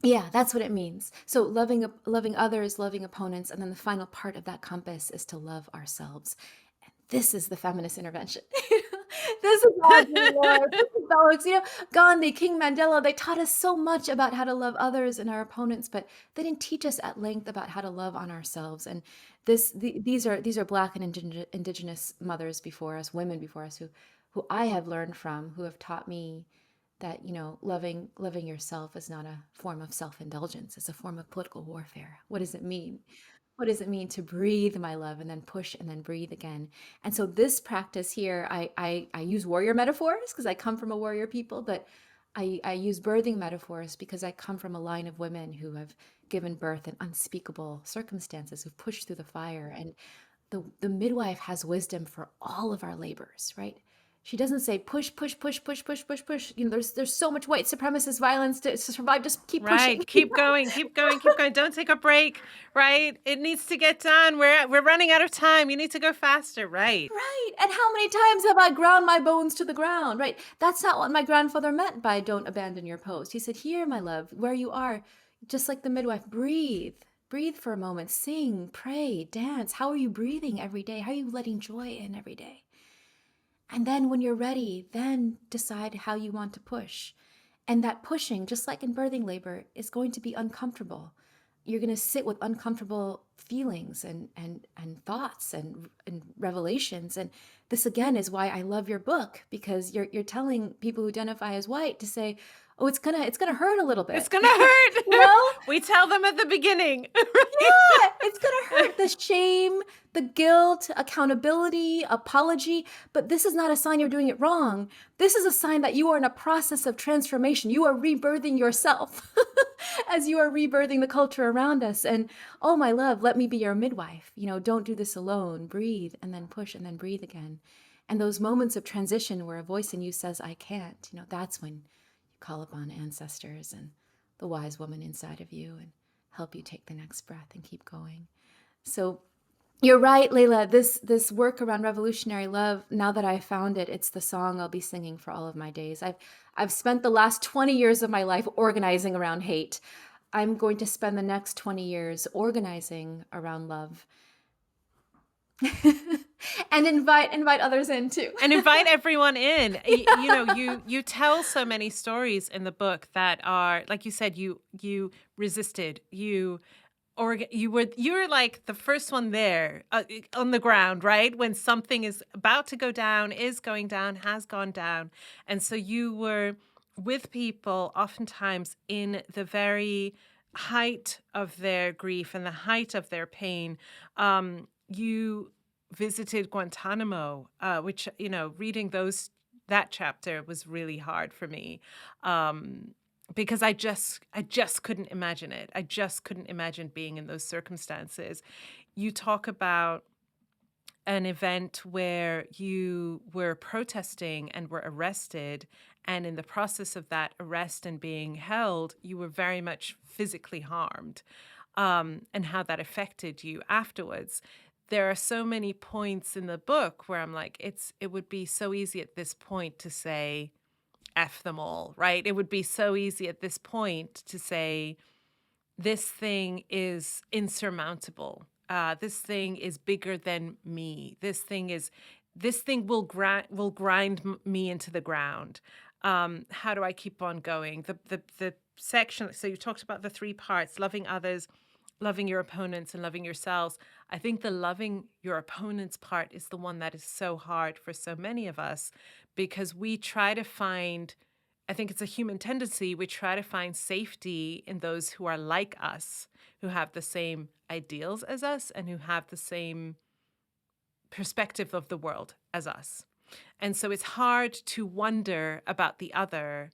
C: yeah, that's what it means. So loving others, loving opponents, and then the final part of that compass is to love ourselves. And this is the feminist intervention. This is Audre Lorde, this is Bell Hooks, Gandhi, King Mandela. They taught us so much about how to love others and our opponents, but they didn't teach us at length about how to love on ourselves. And these are Black and Indigenous mothers before us, women before us, who I have learned from, who have taught me that, loving yourself is not a form of self-indulgence. It's a form of political warfare. What does it mean? What does it mean to breathe, my love, and then push and then breathe again? And so this practice here, I use warrior metaphors because I come from a warrior people, but I use birthing metaphors because I come from a line of women who have given birth in unspeakable circumstances, who've pushed through the fire. And the midwife has wisdom for all of our labors, right? She doesn't say push, push, push, push, push, push, push. There's so much white supremacist violence to survive. Just keep pushing.
B: Right. Keep going. Keep going. Keep going. Don't take a break. Right. It needs to get done. We're running out of time. You need to go faster. Right.
C: Right. And how many times have I ground my bones to the ground? Right. That's not what my grandfather meant by don't abandon your post. He said, here, my love, where you are, just like the midwife, breathe. Breathe for a moment. Sing, pray, dance. How are you breathing every day? How are you letting joy in every day? And then when you're ready, then decide how you want to push. And that pushing, just like in birthing labor, is going to be uncomfortable. You're going to sit with uncomfortable feelings and thoughts and revelations. And this, again, is why I love your book, because you're telling people who identify as white to say, oh, it's gonna hurt a little bit.
B: It's gonna hurt.
C: You know?
B: We tell them at the beginning.
C: Yeah, it's gonna hurt. The shame, the guilt, accountability, apology, but this is not a sign you're doing it wrong. This is a sign that you are in a process of transformation. You are rebirthing yourself as you are rebirthing the culture around us. And oh, my love, let me be your midwife. Don't do this alone. Breathe and then push and then breathe again. And those moments of transition where a voice in you says, I can't, that's when you call upon ancestors and the wise woman inside of you and help you take the next breath and keep going. So you're right, Layla. This work around revolutionary love, now that I found it, it's the song I'll be singing for all of my days. I've spent the last 20 years of my life organizing around hate. I'm going to spend the next 20 years organizing around love. And invite others in too.
B: And invite everyone in. You tell so many stories in the book that are, like you said, you resisted, you were like the first one there on the ground, right? When something is about to go down, is going down, has gone down. And so you were with people oftentimes in the very height of their grief and the height of their pain. You visited Guantanamo, which, reading that chapter was really hard for me. Because I just couldn't imagine it. I just couldn't imagine being in those circumstances. You talk about an event where you were protesting and were arrested, and in the process of that arrest and being held, you were very much physically harmed, and how that affected you afterwards. There are so many points in the book where I'm like, it would be so easy at this point to say, F them all, right? It would be so easy at this point to say, this thing is insurmountable. This thing is bigger than me. This thing will grind me into the ground. How do I keep on going? The section, so you talked about the 3 parts: loving others, loving your opponents, and loving yourselves. I think the loving your opponents part is the one that is so hard for so many of us, because we try to find, I think it's a human tendency, we try to find safety in those who are like us, who have the same ideals as us, and who have the same perspective of the world as us. And so it's hard to wonder about the other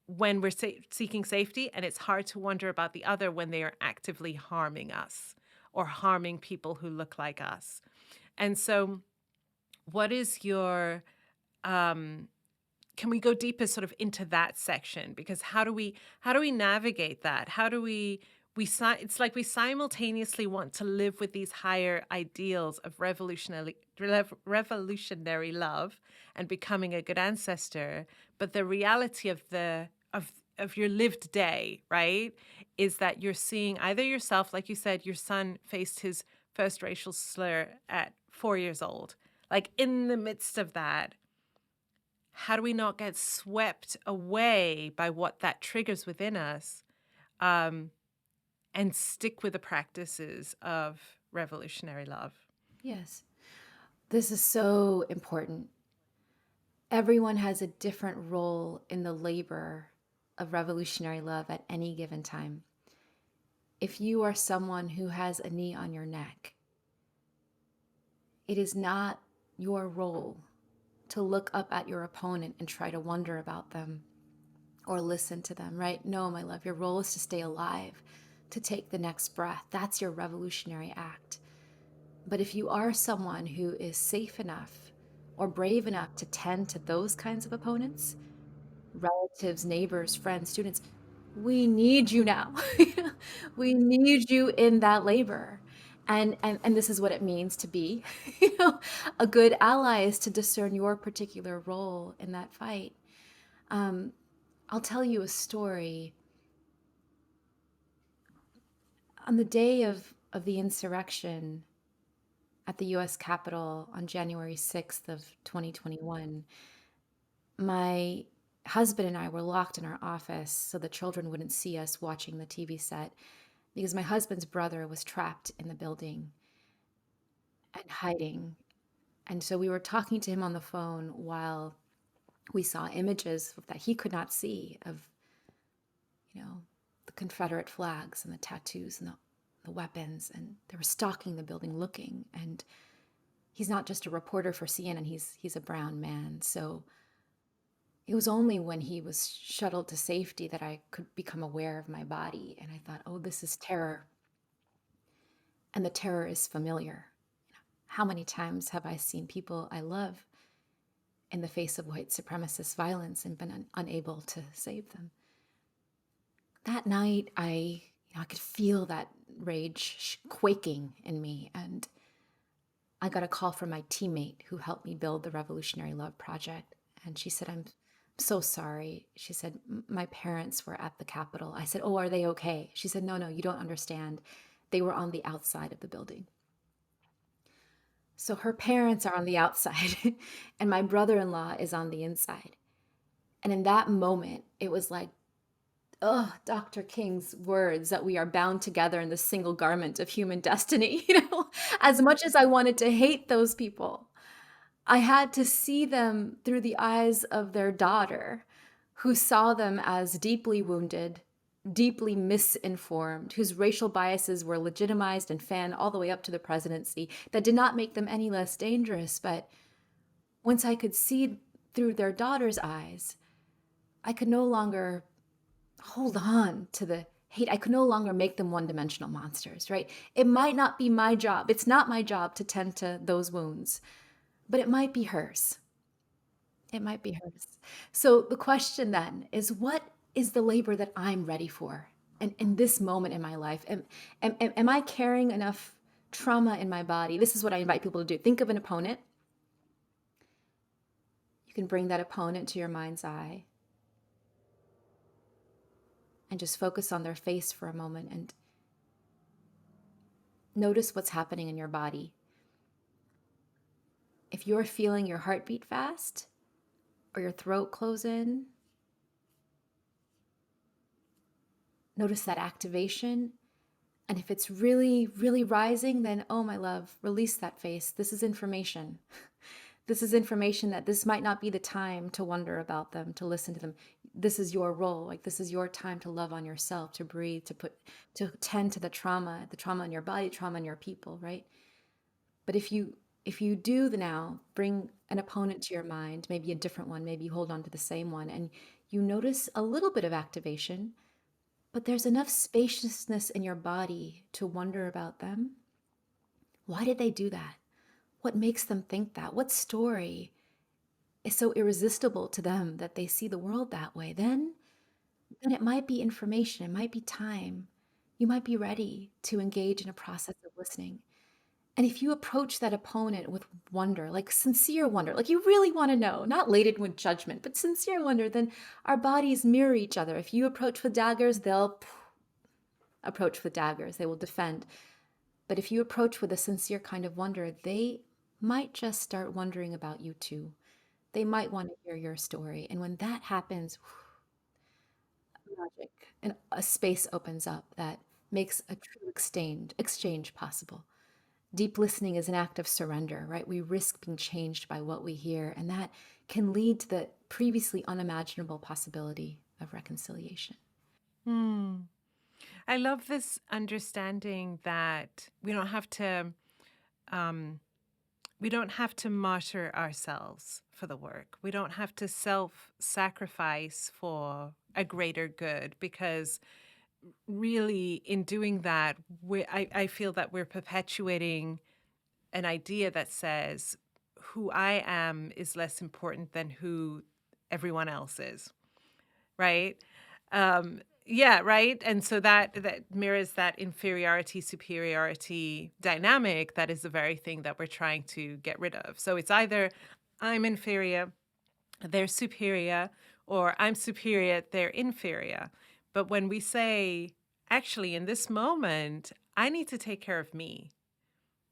B: when we're seeking safety, and it's hard to wonder about the other when they are actively harming us or harming people who look like us. And so what is your, can we go deeper sort of into that section? Because how do we navigate that? How do it's like we simultaneously want to live with these higher ideals of revolutionary love and becoming a good ancestor, but the reality of your lived day, right, is that you're seeing either yourself, like you said, your son faced his first racial slur at 4 years old. Like, in the midst of that, how do we not get swept away by what that triggers within us, and stick with the practices of revolutionary love?
C: Yes. This is so important. Everyone has a different role in the labor of revolutionary love at any given time. If you are someone who has a knee on your neck, it is not your role to look up at your opponent and try to wonder about them or listen to them, right? No, my love, your role is to stay alive, to take the next breath. That's your revolutionary act. But if you are someone who is safe enough or brave enough to tend to those kinds of opponents, relatives, neighbors, friends, students, we need you now. We need you in that labor. And this is what it means to be, a good ally, is to discern your particular role in that fight. I'll tell you a story. On the day of the insurrection at the US Capitol on January 6th of 2021, my husband and I were locked in our office so the children wouldn't see us watching the TV set, because my husband's brother was trapped in the building and hiding. And so we were talking to him on the phone while we saw images that he could not see of, the Confederate flags and the tattoos and the weapons, and they were stalking the building looking. And he's not just a reporter for CNN, he's a brown man. So it was only when he was shuttled to safety that I could become aware of my body. And I thought, oh, this is terror. And the terror is familiar. How many times have I seen people I love in the face of white supremacist violence and been unable to save them? That night, I could feel that rage quaking in me. And I got a call from my teammate who helped me build the Revolutionary Love Project. And she said, I'm so sorry. She said, my parents were at the Capitol. I said, oh, are they okay? She said, no, you don't understand. They were on the outside of the building. So her parents are on the outside and my brother-in-law is on the inside. And in that moment, it was like, oh, Dr. King's words that we are bound together in the single garment of human destiny. As much as I wanted to hate those people, I had to see them through the eyes of their daughter, who saw them as deeply wounded, deeply misinformed, whose racial biases were legitimized and fanned all the way up to the presidency. That did not make them any less dangerous. But once I could see through their daughter's eyes, I could no longer hold on to the hate. I could no longer make them one-dimensional monsters, right? It might not be my job. It's not my job to tend to those wounds, but it might be hers. It might be hers. So the question then is, what is the labor that I'm ready for? And in this moment in my life, am I carrying enough trauma in my body? This is what I invite people to do. Think of an opponent. You can bring that opponent to your mind's eye and just focus on their face for a moment and notice what's happening in your body. If you're feeling your heartbeat fast or your throat close in, notice that activation. And if it's really, really rising, then, oh, my love, release that face. This is information. This is information that this might not be the time to wonder about them, to listen to them. This is your role. Like, this is your time to love on yourself, to breathe, to tend to the trauma in your body, trauma in your people, right? But if you do now bring an opponent to your mind, maybe a different one, maybe you hold on to the same one, and you notice a little bit of activation, but there's enough spaciousness in your body to wonder about them. Why did they do that? What makes them think that? What story is so irresistible to them that they see the world that way? Then it might be information. It might be time. You might be ready to engage in a process of listening. And if you approach that opponent with wonder, like sincere wonder, like you really want to know, not laden with judgment, but sincere wonder, then our bodies mirror each other. If you approach with daggers, they'll approach with daggers. They will defend. But if you approach with a sincere kind of wonder, they might just start wondering about you too. They might want to hear your story. And when that happens, magic, and a space opens up that makes a true exchange possible. Deep listening is an act of surrender, right? We risk being changed by what we hear, and that can lead to the previously unimaginable possibility of reconciliation.
B: I love this understanding that we don't have to martyr ourselves for the work. We don't have to self-sacrifice for a greater good, because really in doing that, I feel that we're perpetuating an idea that says who I am is less important than who everyone else is, right? Yeah, right. And so that mirrors that inferiority, superiority dynamic that is the very thing that we're trying to get rid of. So it's either I'm inferior, they're superior, or I'm superior, they're inferior. But when we say, actually, in this moment, I need to take care of me,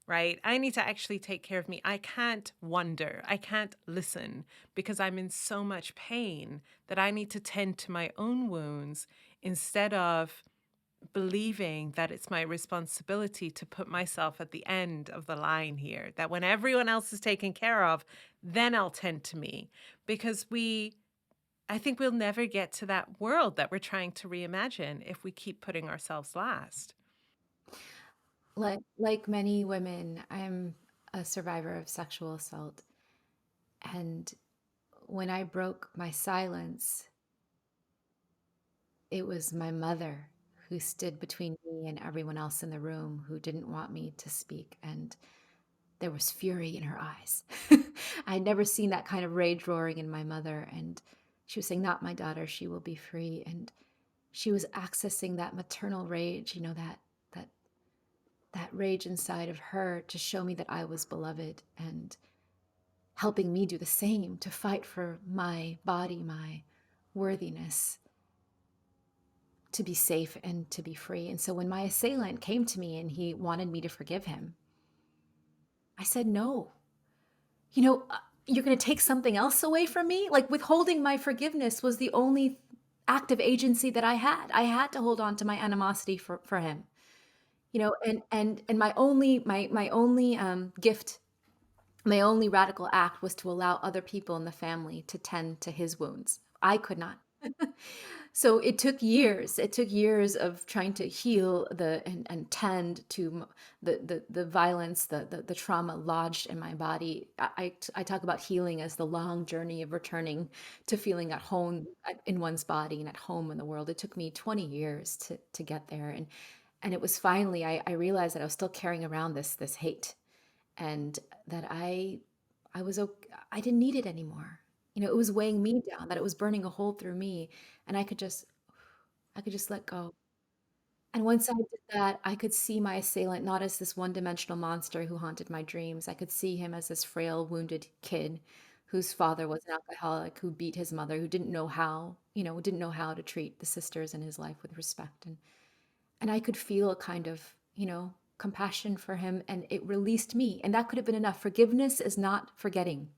B: right? I need to actually take care of me. I can't wonder. I can't listen because I'm in so much pain that I need to tend to my own wounds instead of believing that it's my responsibility to put myself at the end of the line here, that when everyone else is taken care of, then I'll tend to me. Because I think we'll never get to that world that we're trying to reimagine if we keep putting ourselves last.
C: Like many women, I'm a survivor of sexual assault. And when I broke my silence, it was my mother who stood between me and everyone else in the room who didn't want me to speak. And there was fury in her eyes. I'd never seen that kind of rage roaring in my mother. And she was saying, "Not my daughter, she will be free." And she was accessing that maternal rage, that that rage inside of her to show me that I was beloved and helping me do the same to fight for my body, my worthiness, to be safe and to be free. And so when my assailant came to me and he wanted me to forgive him, I said, "No, you're going to take something else away from me?" Like withholding my forgiveness was the only active agency that I had. I had to hold on to my animosity for him, and my only gift, my only radical act was to allow other people in the family to tend to his wounds. I could not. So it took years. It took years of trying to heal and tend to the violence, the trauma lodged in my body. I talk about healing as the long journey of returning to feeling at home in one's body and at home in the world. It took me 20 years to get there, and it was finally I realized that I was still carrying around this hate, and that I was okay. I didn't need it anymore. It was weighing me down, that it was burning a hole through me, and I could just let go. And once I did that, I could see my assailant not as this one-dimensional monster who haunted my dreams. I could see him as this frail, wounded kid whose father was an alcoholic, who beat his mother, who didn't know how to treat the sisters in his life with respect. And I could feel a kind of, compassion for him, and it released me. And that could have been enough. Forgiveness is not forgetting.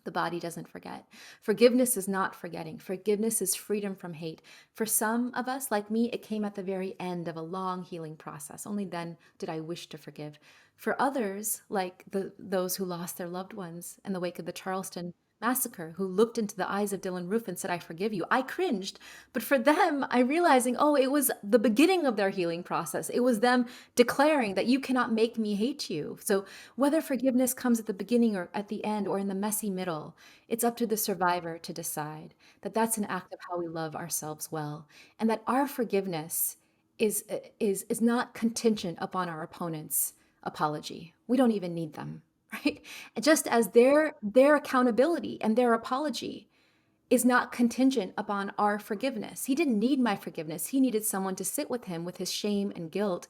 C: The body doesn't forget. Forgiveness is not forgetting. Forgiveness is freedom from hate. For some of us, like me, it came at the very end of a long healing process. Only then did I wish to forgive. For others, like those who lost their loved ones in the wake of the Charleston massacre, who looked into the eyes of Dylan Roof and said, "I forgive you," I cringed. But for them, I realizing, oh, it was the beginning of their healing process. It was them declaring that you cannot make me hate you. So whether forgiveness comes at the beginning or at the end or in the messy middle, it's up to the survivor to decide that that's an act of how we love ourselves well, and that our forgiveness is not contingent upon our opponent's apology. We don't even need them, right? And just as their accountability and their apology is not contingent upon our forgiveness. He didn't need my forgiveness. He needed someone to sit with him with his shame and guilt.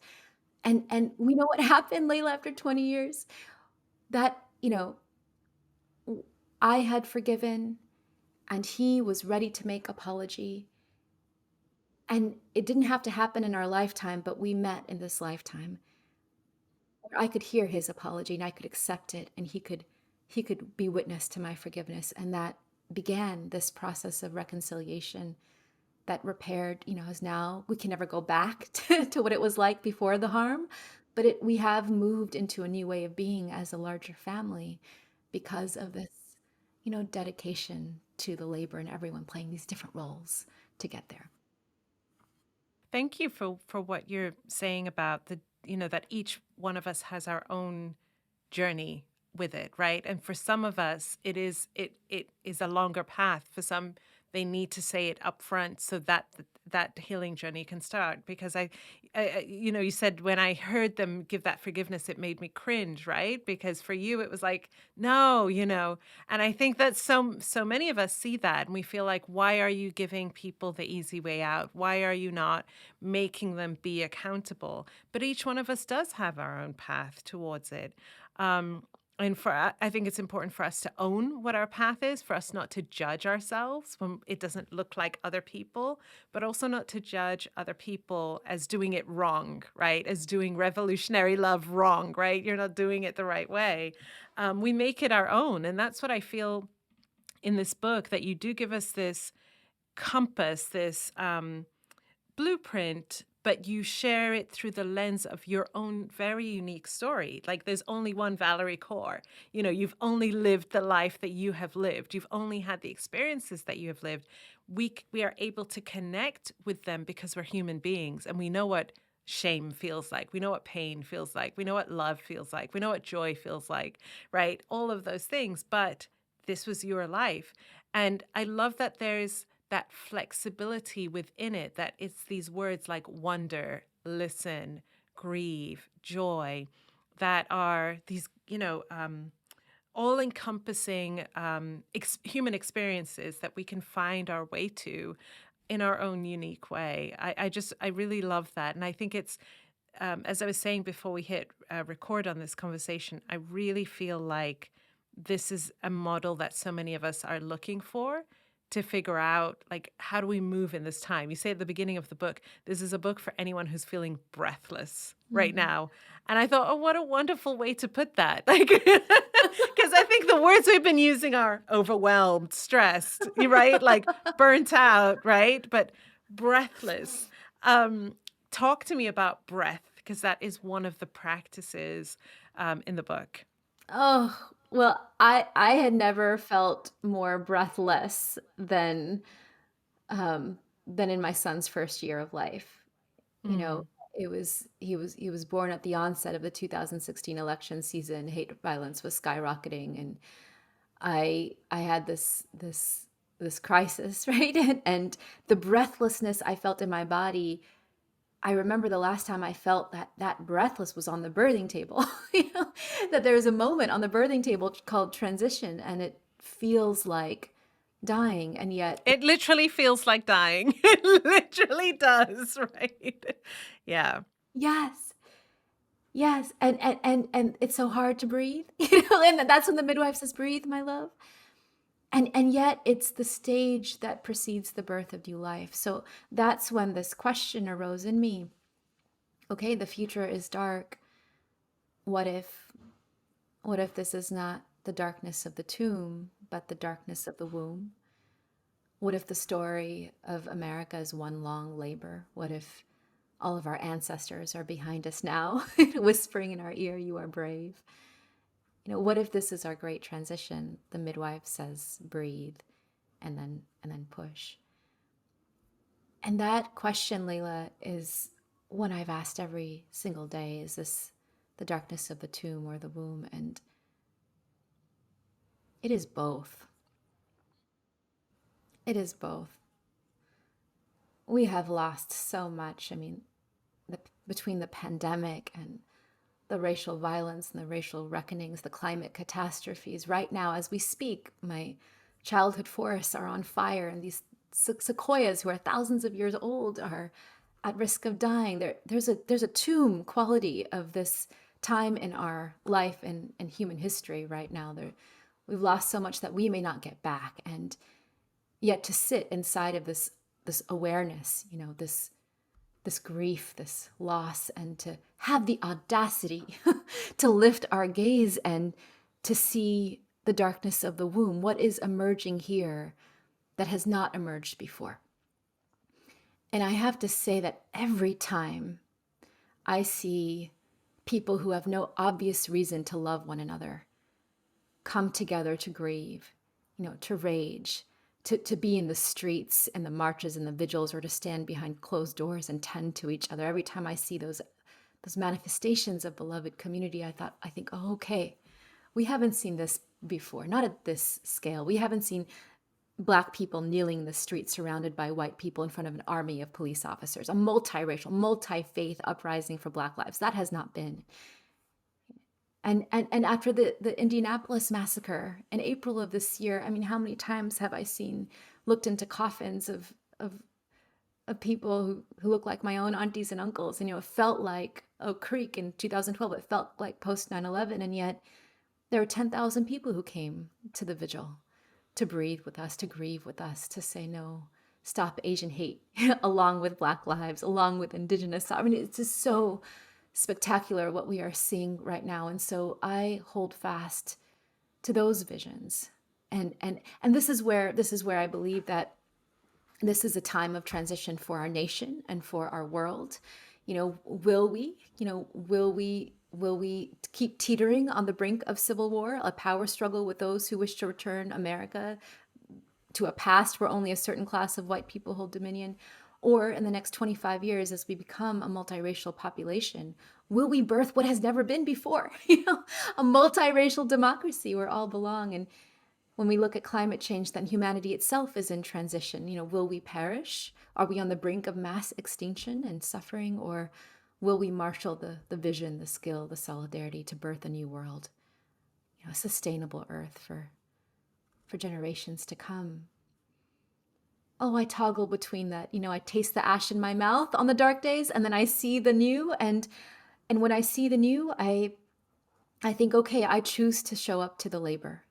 C: And we know what happened, Layla, after 20 years? That, I had forgiven and he was ready to make apology. And it didn't have to happen in our lifetime, but we met in this lifetime. I could hear his apology and I could accept it, and he could be witness to my forgiveness. And that began this process of reconciliation that repaired, as now we can never go back to what it was like before the harm, but we have moved into a new way of being as a larger family because of this, dedication to the labor and everyone playing these different roles to get there.
B: Thank you for what you're saying about that each one of us has our own journey with it, right? And for some of us, it is a longer path. For some, they need to say it up front so that that healing journey can start. Because you said when I heard them give that forgiveness, it made me cringe, right? Because for you, it was like, no, and I think that so many of us see that and we feel like, why are you giving people the easy way out? Why are you not making them be accountable? But each one of us does have our own path towards it. And I think it's important for us to own what our path is, for us not to judge ourselves when it doesn't look like other people, but also not to judge other people as doing it wrong, right? As doing revolutionary love wrong, right? You're not doing it the right way. We make it our own. And that's what I feel in this book, that you do give us this compass, this blueprint, but you share it through the lens of your own very unique story. Like there's only one Valarie Kaur. You've only lived the life that you have lived. You've only had the experiences that you have lived. We are able to connect with them because we're human beings and we know what shame feels like. We know what pain feels like. We know what love feels like. We know what joy feels like, right? All of those things. But this was your life. And I love that there's that flexibility within it, that it's these words like wonder, listen, grieve, joy, that are these, all encompassing human experiences that we can find our way to in our own unique way. I really love that. And I think it's, as I was saying before we hit record on this conversation, I really feel like this is a model that so many of us are looking for to figure out, like, how do we move in this time? You say at the beginning of the book, this is a book for anyone who's feeling breathless right now. And I thought, oh, what a wonderful way to put that. Like, because I think the words we've been using are overwhelmed, stressed, right? Like burnt out, right? But breathless. Talk to me about breath, because that is one of the practices in the book.
C: Oh, well, I had never felt more breathless than in my son's first year of life. You know, he was born at the onset of the 2016 election season. Hate violence was skyrocketing, and I had this crisis, right? And the breathlessness I felt in my body. I remember the last time I felt that breathless was on the birthing table. That there's a moment on the birthing table called transition, and it feels like dying, and yet
B: it literally feels like dying. It literally does, right? Yeah.
C: yes, yes, and it's so hard to breathe, and that's when the midwife says, "Breathe, my love." And yet it's the stage that precedes the birth of new life. So that's when this question arose in me. Okay, the future is dark. What if this is not the darkness of the tomb, but the darkness of the womb? What if the story of America is one long labor? What if all of our ancestors are behind us now, whispering in our ear, "You are brave"? What if this is our great transition? The midwife says, "Breathe," and then push. And that question, Layla, is one I've asked every single day. Is this the darkness of the tomb or the womb? And it is both. It is both. We have lost so much. I mean, between the pandemic and the racial violence and the racial reckonings, the climate catastrophes. Right now, as we speak, my childhood forests are on fire, and these sequoias, who are thousands of years old, are at risk of dying. There's a tomb quality of this time in our life and human history right now. We've lost so much that we may not get back, and yet to sit inside of this awareness, this grief, this loss, and to have the audacity to lift our gaze and to see the darkness of the womb. What is emerging here that has not emerged before? And I have to say that every time I see people who have no obvious reason to love one another come together to grieve, to rage, to be in the streets and the marches and the vigils, or to stand behind closed doors and tend to each other. Every time I see those manifestations of beloved community, I think, oh, okay, we haven't seen this before, not at this scale. We haven't seen Black people kneeling in the street surrounded by white people in front of an army of police officers, a multiracial, multi-faith uprising for Black lives. That has not been. And after the Indianapolis massacre in April of this year, I mean, how many times have I looked into coffins of people who look like my own aunties and uncles? And, it felt like Oak Creek in 2012. It felt like post 9/11. And yet there were 10,000 people who came to the vigil to breathe with us, to grieve with us, to say, no, stop Asian hate, along with Black lives, along with Indigenous. I mean, it's just so spectacular what we are seeing right now. And so I hold fast to those visions. And this is where I believe that this is a time of transition for our nation and for our world. Will we keep teetering on the brink of civil war, a power struggle with those who wish to return America to a past where only a certain class of white people hold dominion? Or in the next 25 years, as we become a multiracial population, will we birth what has never been before? A multiracial democracy where all belong. And when we look at climate change, then humanity itself is in transition. Will we perish? Are we on the brink of mass extinction and suffering? Or will we marshal the vision, the skill, the solidarity to birth a new world? A sustainable earth for generations to come. Oh, I toggle between that. I taste the ash in my mouth on the dark days, and then I see the new. And when I see the new, I think, okay, I choose to show up to the labor.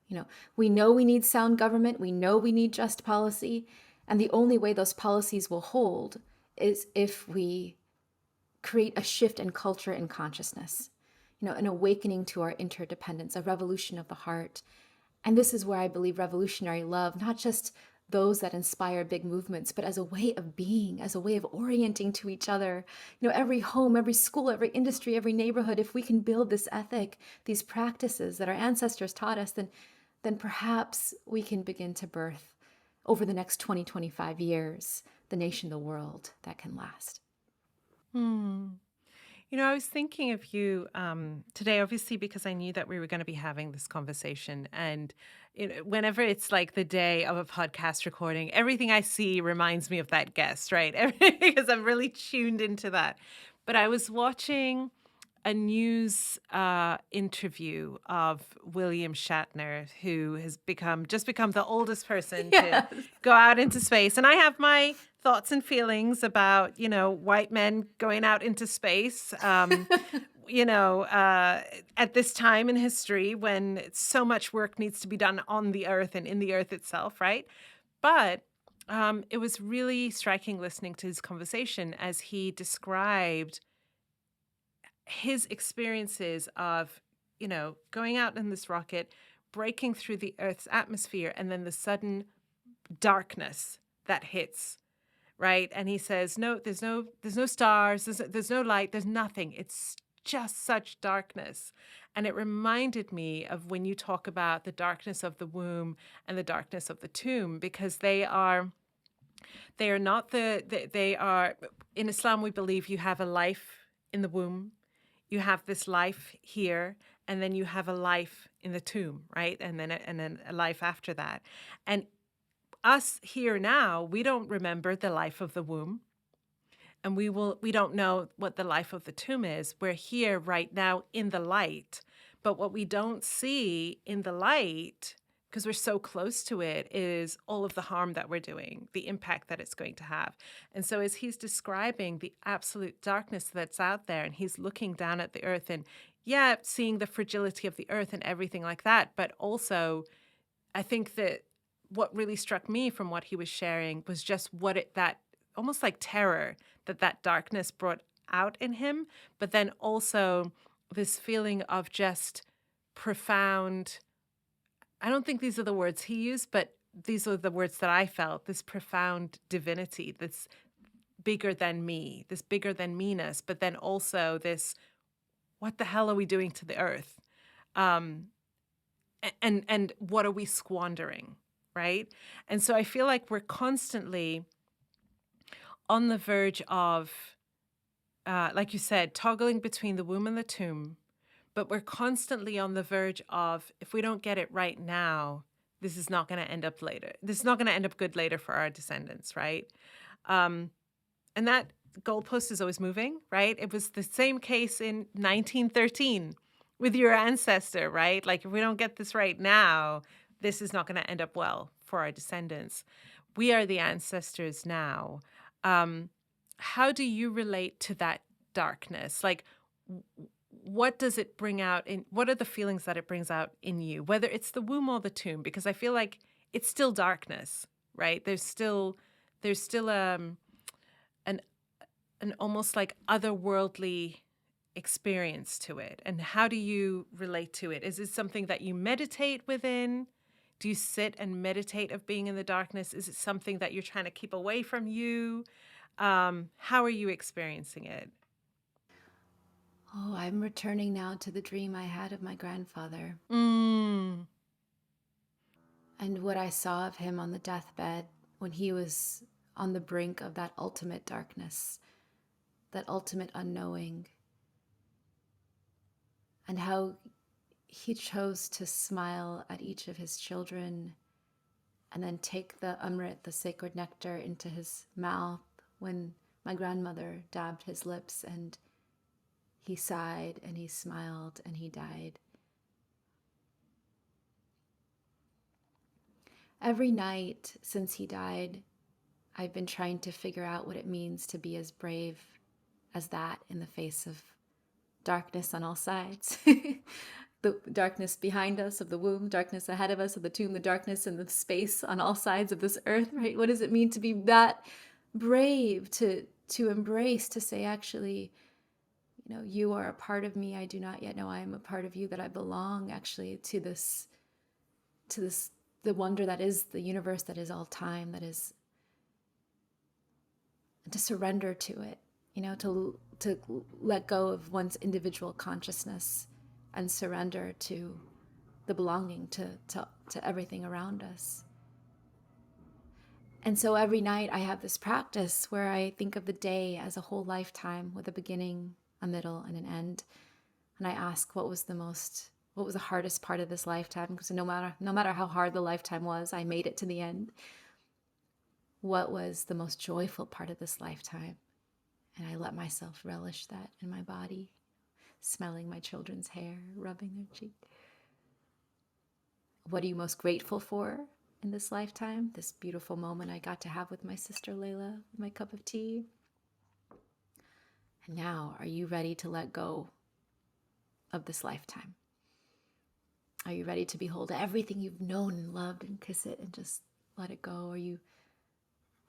C: We know we need sound government. We know we need just policy. And the only way those policies will hold is if we create a shift in culture and consciousness, an awakening to our interdependence, a revolution of the heart. And this is where I believe revolutionary love, not just those that inspire big movements, but as a way of being, as a way of orienting to each other. Every home, every school, every industry, every neighborhood, if we can build this ethic, these practices that our ancestors taught us, then perhaps we can begin to birth over the next 20, 25 years, the nation, the world that can last.
B: I was thinking of you today, obviously, because I knew that we were going to be having this conversation. And whenever it's like the day of a podcast recording, everything I see reminds me of that guest, right? Because I'm really tuned into that. But I was watching a news interview of William Shatner, who has just become the oldest person to go out into space. And I have my thoughts and feelings about, white men going out into space, at this time in history when so much work needs to be done on the earth and in the earth itself, right? But it was really striking listening to his conversation as he described his experiences of, going out in this rocket, breaking through the Earth's atmosphere, and then the sudden darkness that hits, right? And he says, no, there's no stars, there's no light, there's nothing. It's just such darkness. And it reminded me of when you talk about the darkness of the womb and the darkness of the tomb, because they are not they are, in Islam, we believe you have a life in the womb. You have this life here, and then you have a life in the tomb, right? And then a life after that. And us here now, we don't remember the life of the womb, and we don't know what the life of the tomb is. We're here right now in the light, but what we don't see in the light, because we're so close to it, is all of the harm that we're doing, the impact that it's going to have. And so as he's describing the absolute darkness that's out there, and he's looking down at the earth and, seeing the fragility of the earth and everything like that, but also I think that what really struck me from what he was sharing was just that almost like terror that darkness brought out in him, but then also this feeling of just profound, I don't think these are the words he used, but these are the words that I felt, this profound divinity that's bigger than me, this bigger than me-ness, but then also this, what the hell are we doing to the earth? And what are we squandering, right? And so I feel like we're constantly on the verge of, like you said, toggling between the womb and the tomb, but we're constantly on the verge of, if we don't get it right now, this is not going to end up later. This is not going to end up good later for our descendants, right? And that goalpost is always moving, right? It was the same case in 1913 with your ancestor, right? Like, if we don't get this right now, this is not going to end up well for our descendants. We are the ancestors now. How do you relate to that darkness? Like, what does it bring out what are the feelings that it brings out in you, whether it's the womb or the tomb? Because I feel like it's still darkness, right? There's still an almost like otherworldly experience to it. And how do you relate to it? Is it something that you meditate within? Do you sit and meditate of being in the darkness? Is it something that you're trying to keep away from you? How are you experiencing it?
C: Oh, I'm returning now to the dream I had of my grandfather. And what I saw of him on the deathbed when he was on the brink of that ultimate darkness, that ultimate unknowing, and how he chose to smile at each of his children and then take the amrit, the sacred nectar, into his mouth when my grandmother dabbed his lips, and he sighed and he smiled and he died. Every night since he died, I've been trying to figure out what it means to be as brave as that in the face of darkness on all sides. The darkness behind us of the womb, darkness ahead of us of the tomb, the darkness in the space on all sides of this earth, right? What does it mean to be that brave, to embrace, to say, actually, you are a part of me. I do not yet know I am a part of you, that I belong actually to this, the wonder that is the universe, that is all time, that is, to surrender to it, to let go of one's individual consciousness and surrender to the belonging to everything around us. And so every night I have this practice where I think of the day as a whole lifetime with a beginning, a middle, and an end. And I ask, what was the hardest part of this lifetime? Because no matter how hard the lifetime was, I made it to the end. What was the most joyful part of this lifetime? And I let myself relish that in my body, smelling my children's hair, rubbing their cheek. What are you most grateful for in this lifetime? This beautiful moment I got to have with my sister Layla, with my cup of tea. And now, are you ready to let go of this lifetime? Are you ready to behold everything you've known and loved and kiss it and just let it go? Are you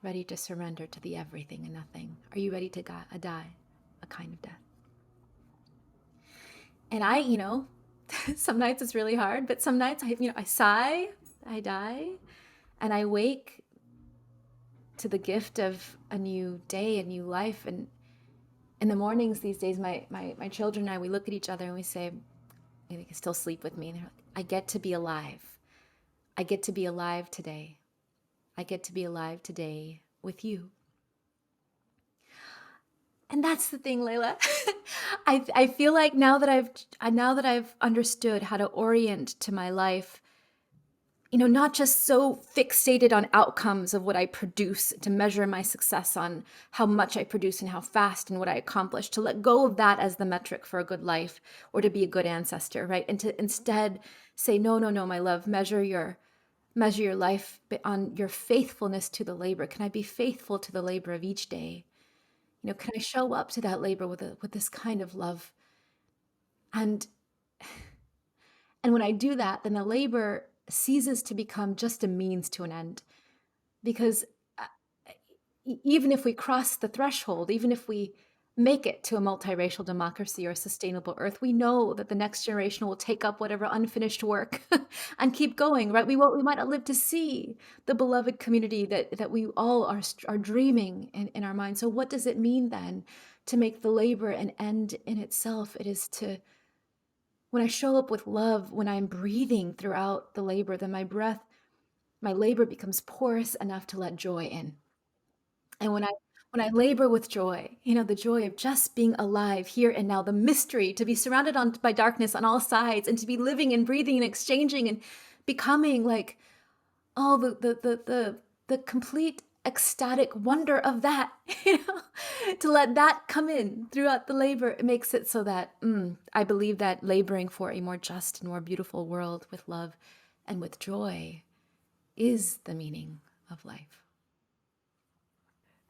C: ready to surrender to the everything and nothing? Are you ready to die a kind of death? And I, some nights it's really hard, but some nights I sigh, I die, and I wake to the gift of a new day, a new life. And in the mornings these days, my children and I, we look at each other and we say, they can still sleep with me, and they're like, I get to be alive. I get to be alive today. I get to be alive today with you. And that's the thing, Layla. I feel like now that I've understood how to orient to my life, not just so fixated on outcomes of what I produce, to measure my success on how much I produce and how fast and what I accomplish, to let go of that as the metric for a good life or to be a good ancestor, right? And to instead say, no, my love, measure your life on your faithfulness to the labor. Can I be faithful to the labor of each day? Can I show up to that labor with this kind of love? And when I do that, then the labor ceases to become just a means to an end. Because even if we cross the threshold, even if we make it to a multiracial democracy or a sustainable earth, we know that the next generation will take up whatever unfinished work and keep going, right? We might not live to see the beloved community that we all are dreaming in our minds. So what does it mean then to make the labor an end in itself? It is to, when I show up with love, when I'm breathing throughout the labor, then my labor becomes porous enough to let joy in. And when I labor with joy, the joy of just being alive here and now, the mystery to be surrounded by darkness on all sides and to be living and breathing and exchanging and becoming like all the complete ecstatic wonder of that, to let that come in throughout the labor, it makes it so that I believe that laboring for a more just and more beautiful world with love and with joy is the meaning of life.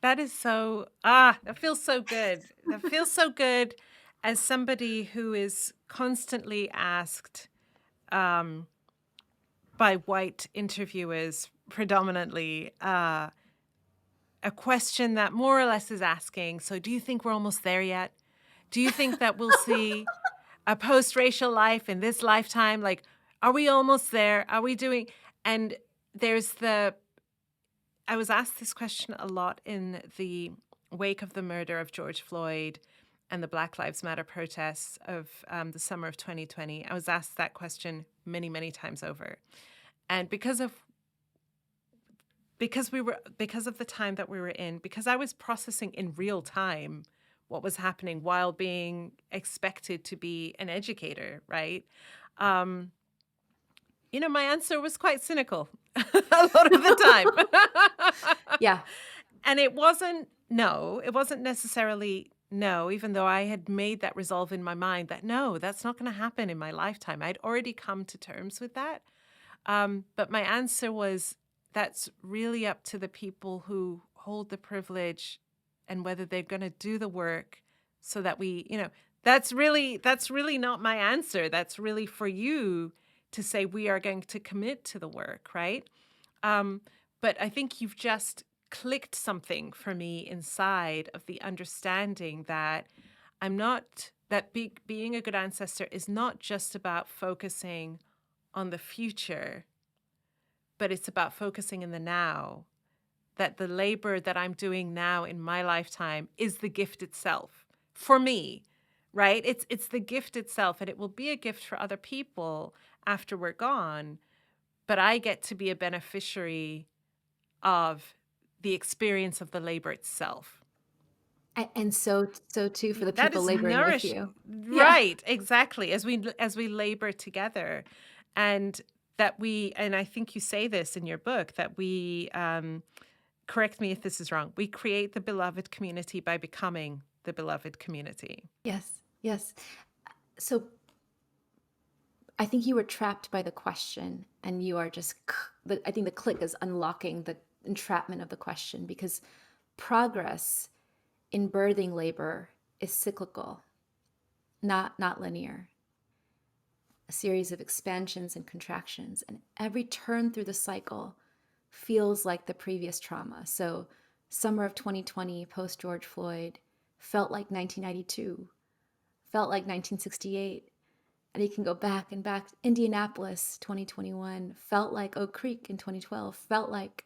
B: That is that feels so good. That feels so good as somebody who is constantly asked by white interviewers predominantly a question that more or less is asking, so do you think we're almost there yet? Do you think that we'll see a post-racial life in this lifetime? Like, are we almost there? Are we doing? And there's I was asked this question a lot in the wake of the murder of George Floyd and the Black Lives Matter protests of the summer of 2020. I was asked that question many, many times over. And because of because of the time that we were in, because I was processing in real time what was happening while being expected to be an educator, right? Um, my answer was quite cynical a lot of the time.
C: Yeah.
B: And it wasn't necessarily no, even though I had made that resolve in my mind that no, that's not going to happen in my lifetime. I'd already come to terms with that. But my answer was, that's really up to the people who hold the privilege and whether they're going to do the work so that that's really not my answer. That's really for you to say we are going to commit to the work, right? But I think you've just clicked something for me inside of the understanding that being a good ancestor is not just about focusing on the future, but it's about focusing in the now. That the labor that I'm doing now in my lifetime is the gift itself for me, right? It's the gift itself, and it will be a gift for other people after we're gone. But I get to be a beneficiary of the experience of the labor itself.
C: And so too for the
B: That
C: people
B: is
C: laboring with
B: nourishing,
C: you.
B: right? Exactly. As we labor together, and I think you say this in your book, that we, correct me if this is wrong, we create the beloved community by becoming the beloved community.
C: Yes. Yes. So I think you were trapped by the question, and you are just, I think the click is unlocking the entrapment of the question, because progress in birthing labor is cyclical, not linear. A series of expansions and contractions, and every turn through the cycle feels like the previous trauma. So summer of 2020, post George Floyd, felt like 1992, felt like 1968. And you can go back and back. Indianapolis, 2021, felt like Oak Creek in 2012, felt like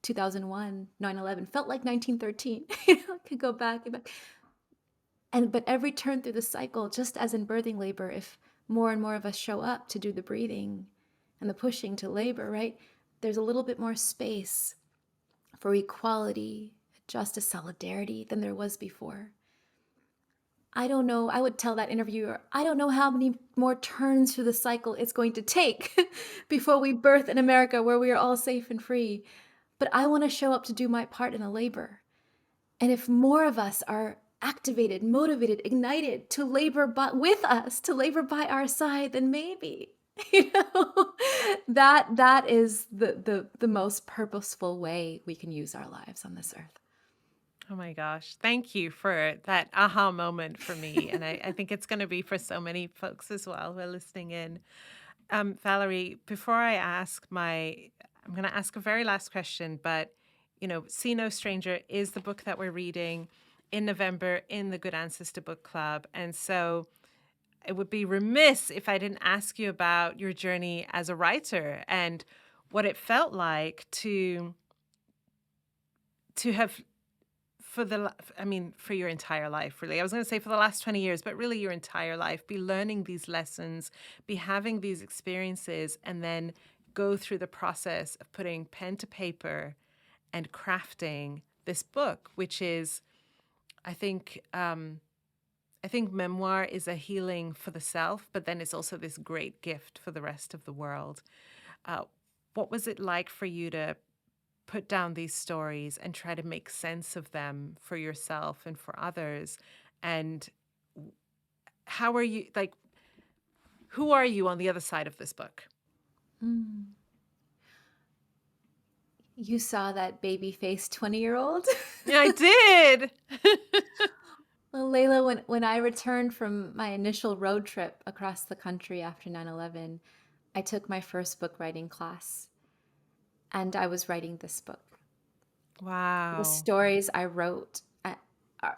C: 2001, 9/11, felt like 1913. I could go back and back. But every turn through the cycle, just as in birthing labor, if more and more of us show up to do the breathing and the pushing to labor, right? There's a little bit more space for equality, justice, solidarity than there was before. I don't know, I would tell that interviewer, I don't know how many more turns through the cycle it's going to take before we birth in America where we are all safe and free. But I want to show up to do my part in the labor. And if more of us are activated, motivated, ignited to labor with us, to labor by our side, then maybe, that is the most purposeful way we can use our lives on this earth.
B: Oh my gosh. Thank you for that aha moment for me. And I think it's going to be for so many folks as well who are listening in. Valarie, before I I'm going to ask a very last question, but, See No Stranger is the book that we're reading in November in the Good Ancestor Book Club. And so it would be remiss if I didn't ask you about your journey as a writer and what it felt like to have for your entire life, really. I was going to say for the last 20 years, but really your entire life, be learning these lessons, be having these experiences, and then go through the process of putting pen to paper and crafting this book, which is, I think Memoir is a healing for the self, but then it's also this great gift for the rest of the world. What was it like for you to put down these stories and try to make sense of them for yourself and for others? And how are you, who are you on the other side of this book?
C: You saw that baby-faced 20-year-old?
B: Yeah, I did.
C: Well, Layla, when I returned from my initial road trip across the country after 9/11, I took my first book writing class, and I was writing this book.
B: Wow.
C: The stories I wrote,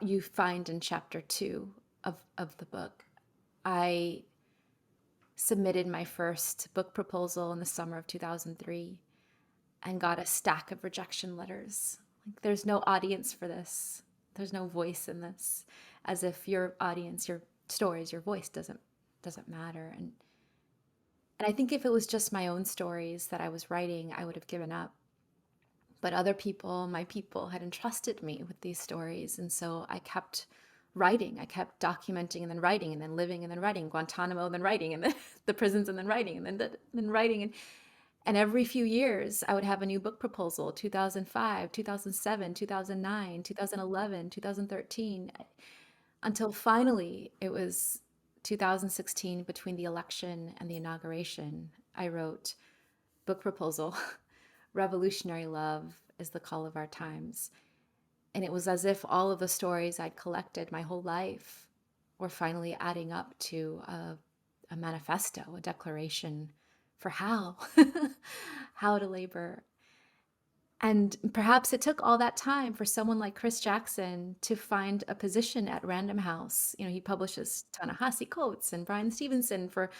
C: you find in chapter 2 of the book. I submitted my first book proposal in the summer of 2003 and got a stack of rejection letters. Like, there's no audience for this. There's no voice in this. As if your audience, your stories, your voice doesn't matter. And I think if it was just my own stories that I was writing, I would have given up. But other people, my people, had entrusted me with these stories. And so I kept writing. I kept documenting and then writing and then living and then writing. Guantanamo and then writing and then the prisons and then writing and then writing. And every few years, I would have a new book proposal, 2005, 2007, 2009, 2011, 2013, until finally it was 2016, between the election and the inauguration. I wrote book proposal, Revolutionary Love is the Call of Our Times. And it was as if all of the stories I'd collected my whole life were finally adding up to a manifesto, a declaration for how, how to labor. And perhaps it took all that time for someone like Chris Jackson to find a position at Random House. You know, he publishes Ta-Nehisi Coates and Brian Stevenson, for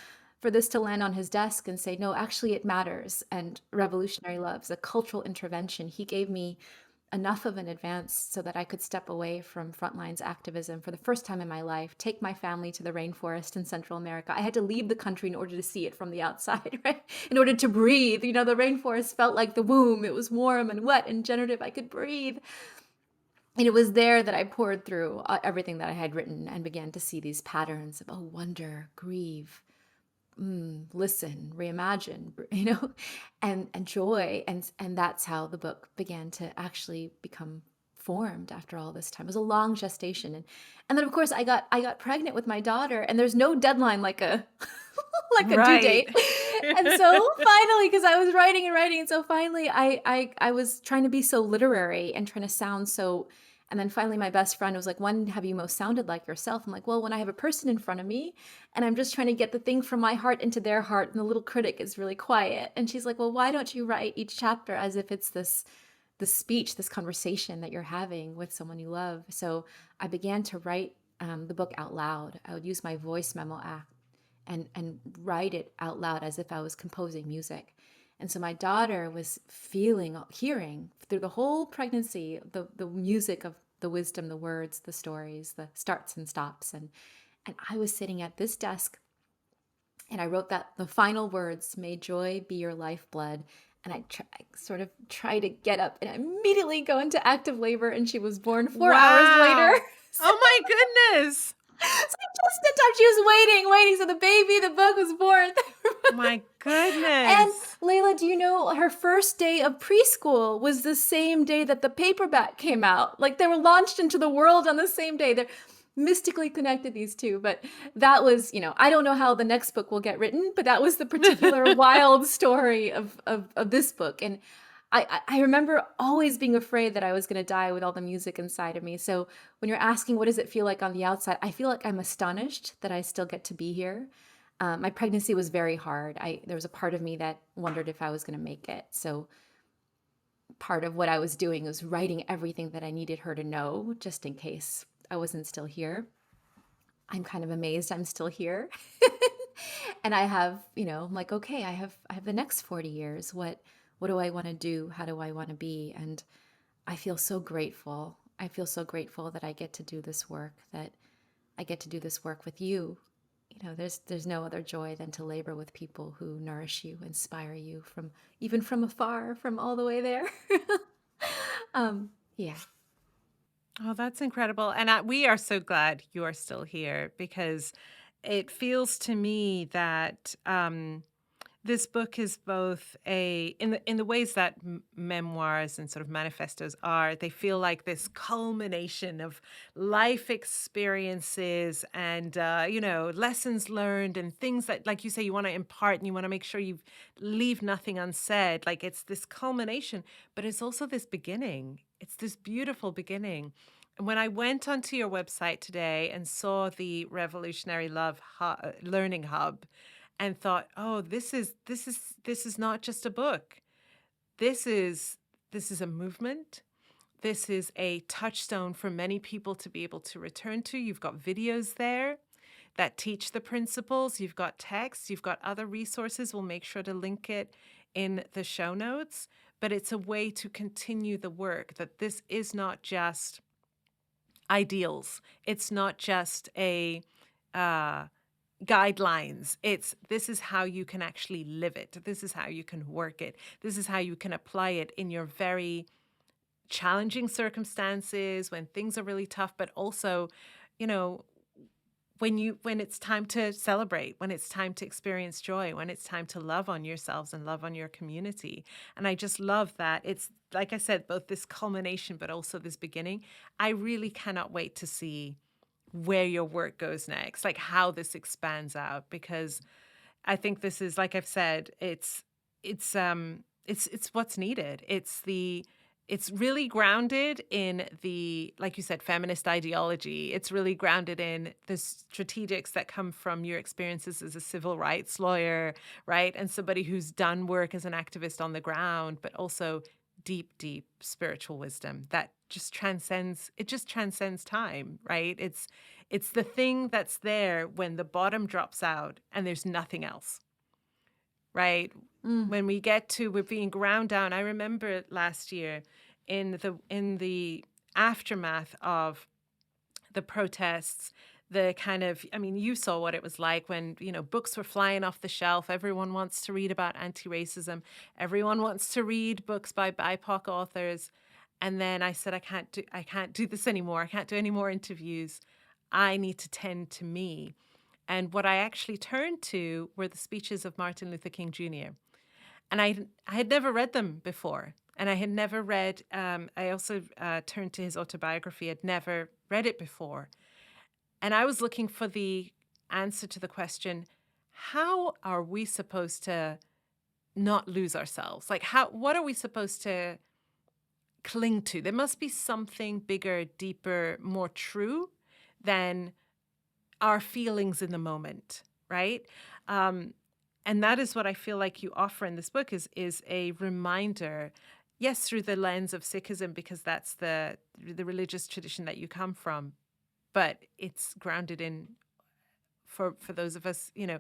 C: this to land on his desk and say, no, actually it matters. And Revolutionary Love's a cultural intervention. He gave me enough of an advance so that I could step away from frontlines activism for the first time in my life, take my family to the rainforest in Central America. I had to leave the country in order to see it from the outside, right? In order to breathe. You know, the rainforest felt like the womb. It was warm and wet and generative. I could breathe. And it was there that I poured through everything that I had written and began to see these patterns of, wonder, grieve, listen, reimagine, you know, and joy. And that's how the book began to actually become formed after all this time. It was a long gestation. And then of course I got pregnant with my daughter, and there's no deadline like a like a due date. And so finally, because I was writing and writing, and so finally I was trying to be so literary and trying to sound so. And then finally, my best friend was like, when have you most sounded like yourself? I'm like, well, when I have a person in front of me and I'm just trying to get the thing from my heart into their heart, and the little critic is really quiet. And she's like, well, why don't you write each chapter as if it's this speech, this conversation that you're having with someone you love? So I began to write the book out loud. I would use my voice memo app and write it out loud as if I was composing music. And so my daughter was hearing through the whole pregnancy, the music of the wisdom, the words, the stories, the starts and stops. And I was sitting at this desk, and I wrote the final words, may joy be your lifeblood. And I sort of try to get up and immediately go into active labor. And she was born 4 hours later.
B: Oh my goodness.
C: So just in time, she was waiting. So the book was born.
B: My goodness.
C: And Layla, do you know her first day of preschool was the same day that the paperback came out? Like, they were launched into the world on the same day. They're mystically connected, these two. But that was, I don't know how the next book will get written, but that was the particular wild story of this book. And I remember always being afraid that I was going to die with all the music inside of me. So when you're asking, what does it feel like on the outside? I feel like I'm astonished that I still get to be here. My pregnancy was very hard. There was a part of me that wondered if I was going to make it. So part of what I was doing was writing everything that I needed her to know, just in case I wasn't still here. I'm kind of amazed I'm still here. And I have, I'm like, okay, I have the next 40 years. What do I want to do? How do I want to be? And I feel so grateful. I feel so grateful that I get to do this work, that I get to do this work with you. There's no other joy than to labor with people who nourish you, inspire you even from afar, from all the way there. Yeah.
B: Oh, that's incredible. And we are so glad you are still here, because it feels to me that this book is both in the ways that memoirs and sort of manifestos are, they feel like this culmination of life experiences and, lessons learned and things that, like you say, you want to impart and you want to make sure you leave nothing unsaid. Like, it's this culmination, but it's also this beginning. It's this beautiful beginning. And when I went onto your website today and saw the Revolutionary Love Learning Hub, and thought, oh, this is not just a book. This is a movement. This is a touchstone for many people to be able to return to. You've got videos there that teach the principles. You've got text. You've got other resources. We'll make sure to link it in the show notes. But it's a way to continue the work, that this is not just ideals. It's not just a guidelines. This is how you can actually live it. This is how you can work it. This is how you can apply it in your very challenging circumstances, when things are really tough, but also, you know, when it's time to celebrate, when it's time to experience joy, when it's time to love on yourselves and love on your community. And I just love that. It's, like I said, both this culmination, but also this beginning. I really cannot wait to see where your work goes next, like how this expands out, because I think this is, like I've said, it's what's needed. It's really grounded in the, like you said, feminist ideology. It's really grounded in the strategics that come from your experiences as a civil rights lawyer, right? And somebody who's done work as an activist on the ground, but also deep, deep spiritual wisdom that just transcends time, right? It's the thing that's there when the bottom drops out and there's nothing else, right? When we're being ground down. I remember last year in the aftermath of the protests, the kind of, I mean, you saw what it was like when, you know, books were flying off the shelf. Everyone wants to read about anti-racism. Everyone wants to read books by BIPOC authors. And then I said, I can't do this anymore. I can't do any more interviews. I need to tend to me. And what I actually turned to were the speeches of Martin Luther King Jr. And I had never read them before. And I had never read, I also turned to his autobiography. I'd never read it before. And I was looking for the answer to the question, how are we supposed to not lose ourselves? Like, what are we supposed to cling to? There must be something bigger, deeper, more true than our feelings in the moment, right? And that is what I feel like you offer in this book is a reminder, yes, through the lens of Sikhism, because that's the religious tradition that you come from, but it's grounded in, for those of us, you know,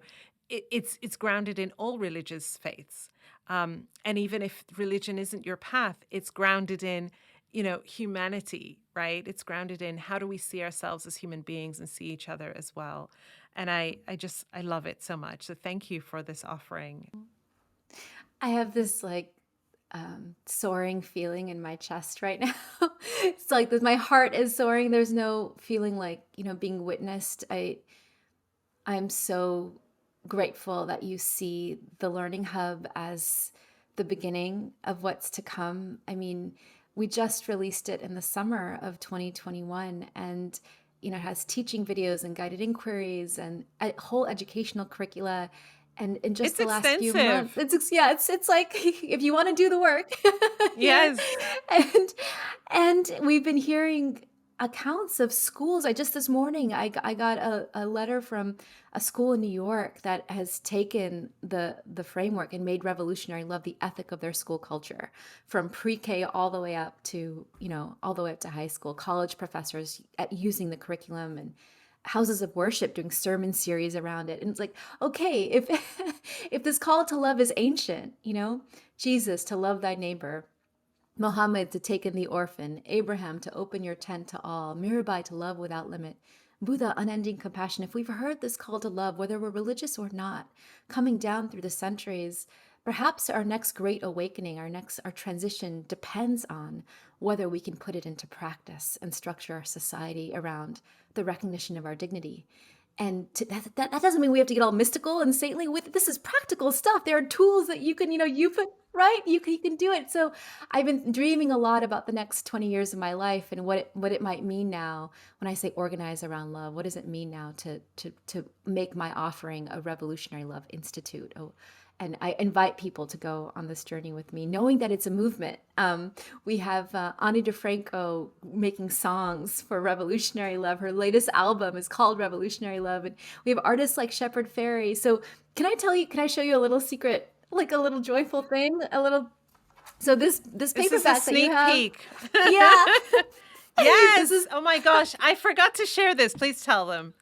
B: it's grounded in all religious faiths. And even if religion isn't your path, it's grounded in, you know, humanity, right? It's grounded in how do we see ourselves as human beings and see each other as well. And I love it so much. So thank you for this offering.
C: I have this like soaring feeling in my chest right now. It's like my heart is soaring. There's no feeling like, you know, being witnessed. I'm so grateful that you see the Learning Hub as the beginning of what's to come. I mean, we just released it in the summer of 2021, and you know, it has teaching videos and guided inquiries and a whole educational curricula. And in just
B: It's
C: the last few
B: extensive.
C: months, it's like if you want to do the work,
B: Yes.
C: and we've been hearing accounts of schools. Just this morning, I got a letter from a school in New York that has taken the framework and made revolutionary love the ethic of their school culture, from pre-K all the way up to, you know, all the way up to high school. College professors using the curriculum, and houses of worship doing sermon series around it. And it's like, okay, if if this call to love is ancient, you know, Jesus to love thy neighbor, Muhammad to take in the orphan, Abraham to open your tent to all, Mirabai to love without limit, Buddha unending compassion. If we've heard this call to love, whether we're religious or not, coming down through the centuries, perhaps our next great awakening, our transition depends on whether we can put it into practice and structure our society around the recognition of our dignity. And that doesn't mean we have to get all mystical and saintly with it. This is practical stuff. There are tools that you can, you know, you put, right? You can do it. So I've been dreaming a lot about the next 20 years of my life and what it might mean now when I say organize around love. What does it mean now to make my offering a revolutionary love institute? And I invite people to go on this journey with me, knowing that it's a movement. We have Ani DeFranco making songs for Revolutionary Love. Her latest album is called Revolutionary Love. And we have artists like Shepard Fairey. So can I show you a little secret, like a little joyful thing? So this paperback that you have.
B: Peek.
C: Yeah.
B: Yes. Oh my gosh. I forgot to share this. Please tell them.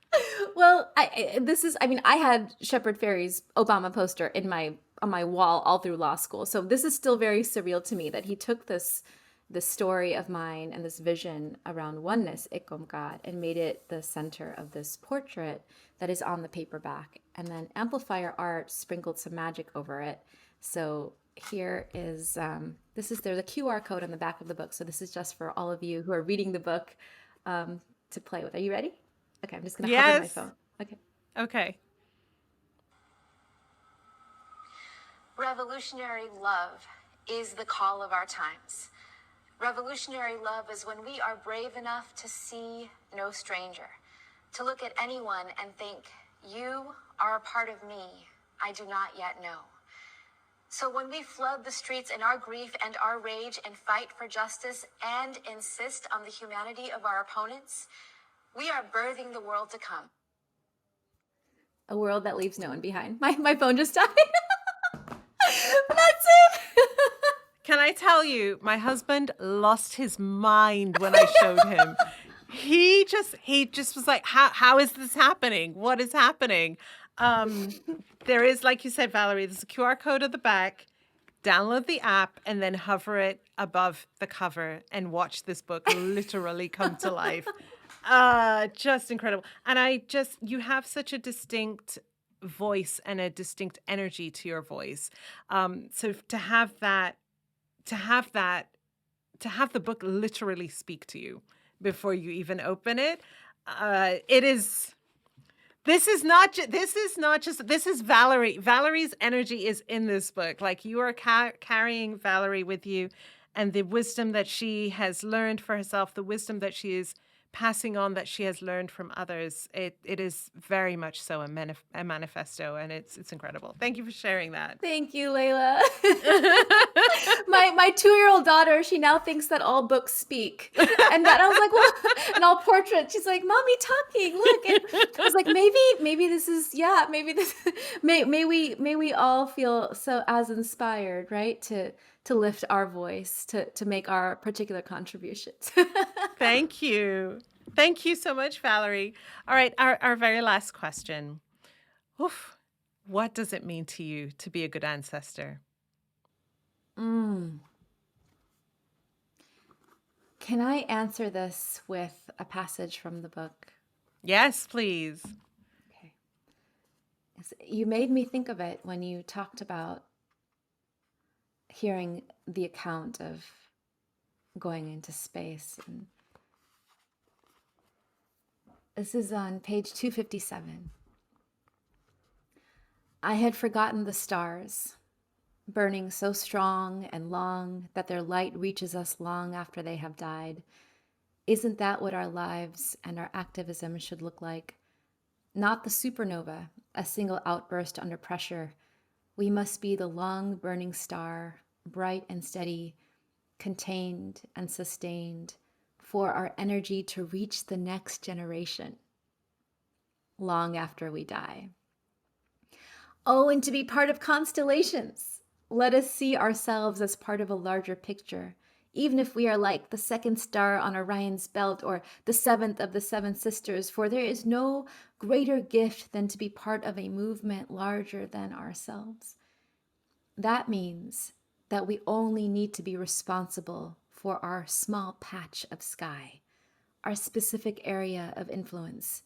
C: Well, I had Shepard Fairey's Obama poster on my wall all through law school. So this is still very surreal to me that he took this this story of mine and this vision around oneness, Ikomkat, and made it the center of this portrait that is on the paperback. And then Amplifier Art sprinkled some magic over it. So here is, there's a QR code on the back of the book. So this is just for all of you who are reading the book to play with. Are you ready? Okay, I'm just going to hover my phone. Okay.
B: Okay.
D: Revolutionary love is the call of our times. Revolutionary love is when we are brave enough to see no stranger, to look at anyone and think, you are a part of me I do not yet know. So when we flood the streets in our grief and our rage and fight for justice and insist on the humanity of our opponents, we are birthing the world to come.
C: A world that leaves no one behind. My phone just died. That's it.
B: Can I tell you, my husband lost his mind when I showed him. He just was like, how is this happening? What is happening? There is, like you said, Valarie, there's a QR code at the back. Download the app and then hover it above the cover and watch this book literally come to life. Just incredible. And you have such a distinct voice and a distinct energy to your voice. So to have the book literally speak to you before you even open it, this is Valarie. Valarie's energy is in this book. Like, you are carrying Valarie with you, and the wisdom that she has learned for herself, the wisdom that she is passing on, that she has learned from others. It is very much so a manifesto, and it's incredible. Thank you for sharing that.
C: Thank you, Layla. my 2-year-old daughter, she now thinks that all books speak, and that I was like, well, and all portraits. She's like, "Mommy talking, look." And I was like, maybe this is may we all feel so as inspired, right? To lift our voice, to make our particular contributions.
B: Thank you. Thank you so much, Valarie. All right, our very last question. Oof. What does it mean to you to be a good ancestor?
C: Can I answer this with a passage from the book?
B: Yes, please.
C: Okay. You made me think of it when you talked about hearing the account of going into space. And this is on page 257. I had forgotten the stars, burning so strong and long that their light reaches us long after they have died. Isn't that what our lives and our activism should look like? Not the supernova, a single outburst under pressure. We must be the long burning star, bright and steady, contained and sustained, for our energy to reach the next generation, long after we die. Oh, and to be part of constellations. Let us see ourselves as part of a larger picture, even if we are like the second star on Orion's belt or the seventh of the seven sisters, for there is no greater gift than to be part of a movement larger than ourselves. That means that we only need to be responsible for our small patch of sky, our specific area of influence.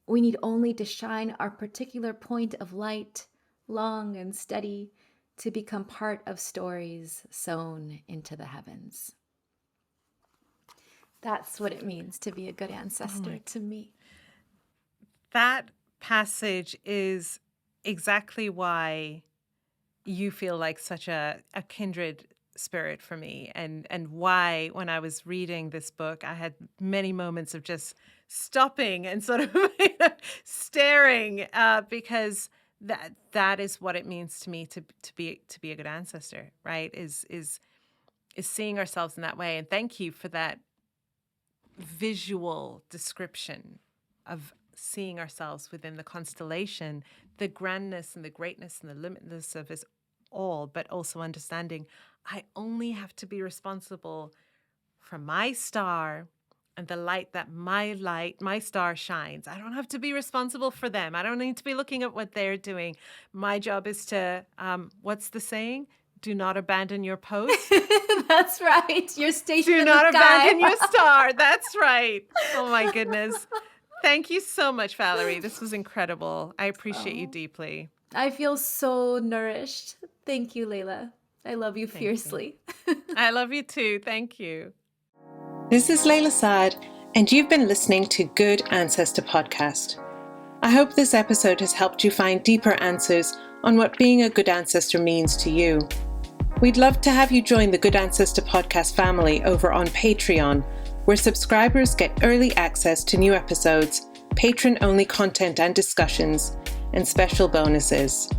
C: We need only to shine our particular point of light, long and steady, to become part of stories sown into the heavens. That's what it means to be a good ancestor to me.
B: That passage is exactly why you feel like such a kindred spirit for me, and why when I was reading this book, I had many moments of just stopping and sort of staring, because that is what it means to me to be a good ancestor, right? Is seeing ourselves in that way. And thank you for that visual description of seeing ourselves within the constellation, the grandness and the greatness and the limitless of us all, but also understanding I only have to be responsible for my star and the light that my star shines. I don't have to be responsible for them. I don't need to be looking at what they're doing. My job is to, what's the saying? do not abandon your post.
C: That's right. Your station
B: Do
C: in
B: not
C: the sky.
B: abandon your star. That's right. Oh my goodness. Thank you so much, Valarie. This was incredible. I appreciate you deeply.
C: I feel so nourished. Thank you, Layla. I love you fiercely.
B: I love you too. Thank you.
A: This is Layla Saad, and you've been listening to Good Ancestor Podcast. I hope this episode has helped you find deeper answers on what being a good ancestor means to you. We'd love to have you join the Good Ancestor Podcast family over on Patreon, where subscribers get early access to new episodes, patron-only content and discussions, and special bonuses.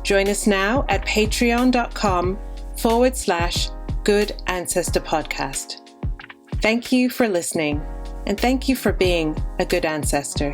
A: Join us now at patreon.com/Good Ancestor Podcast. Thank you for listening, and thank you for being a good ancestor.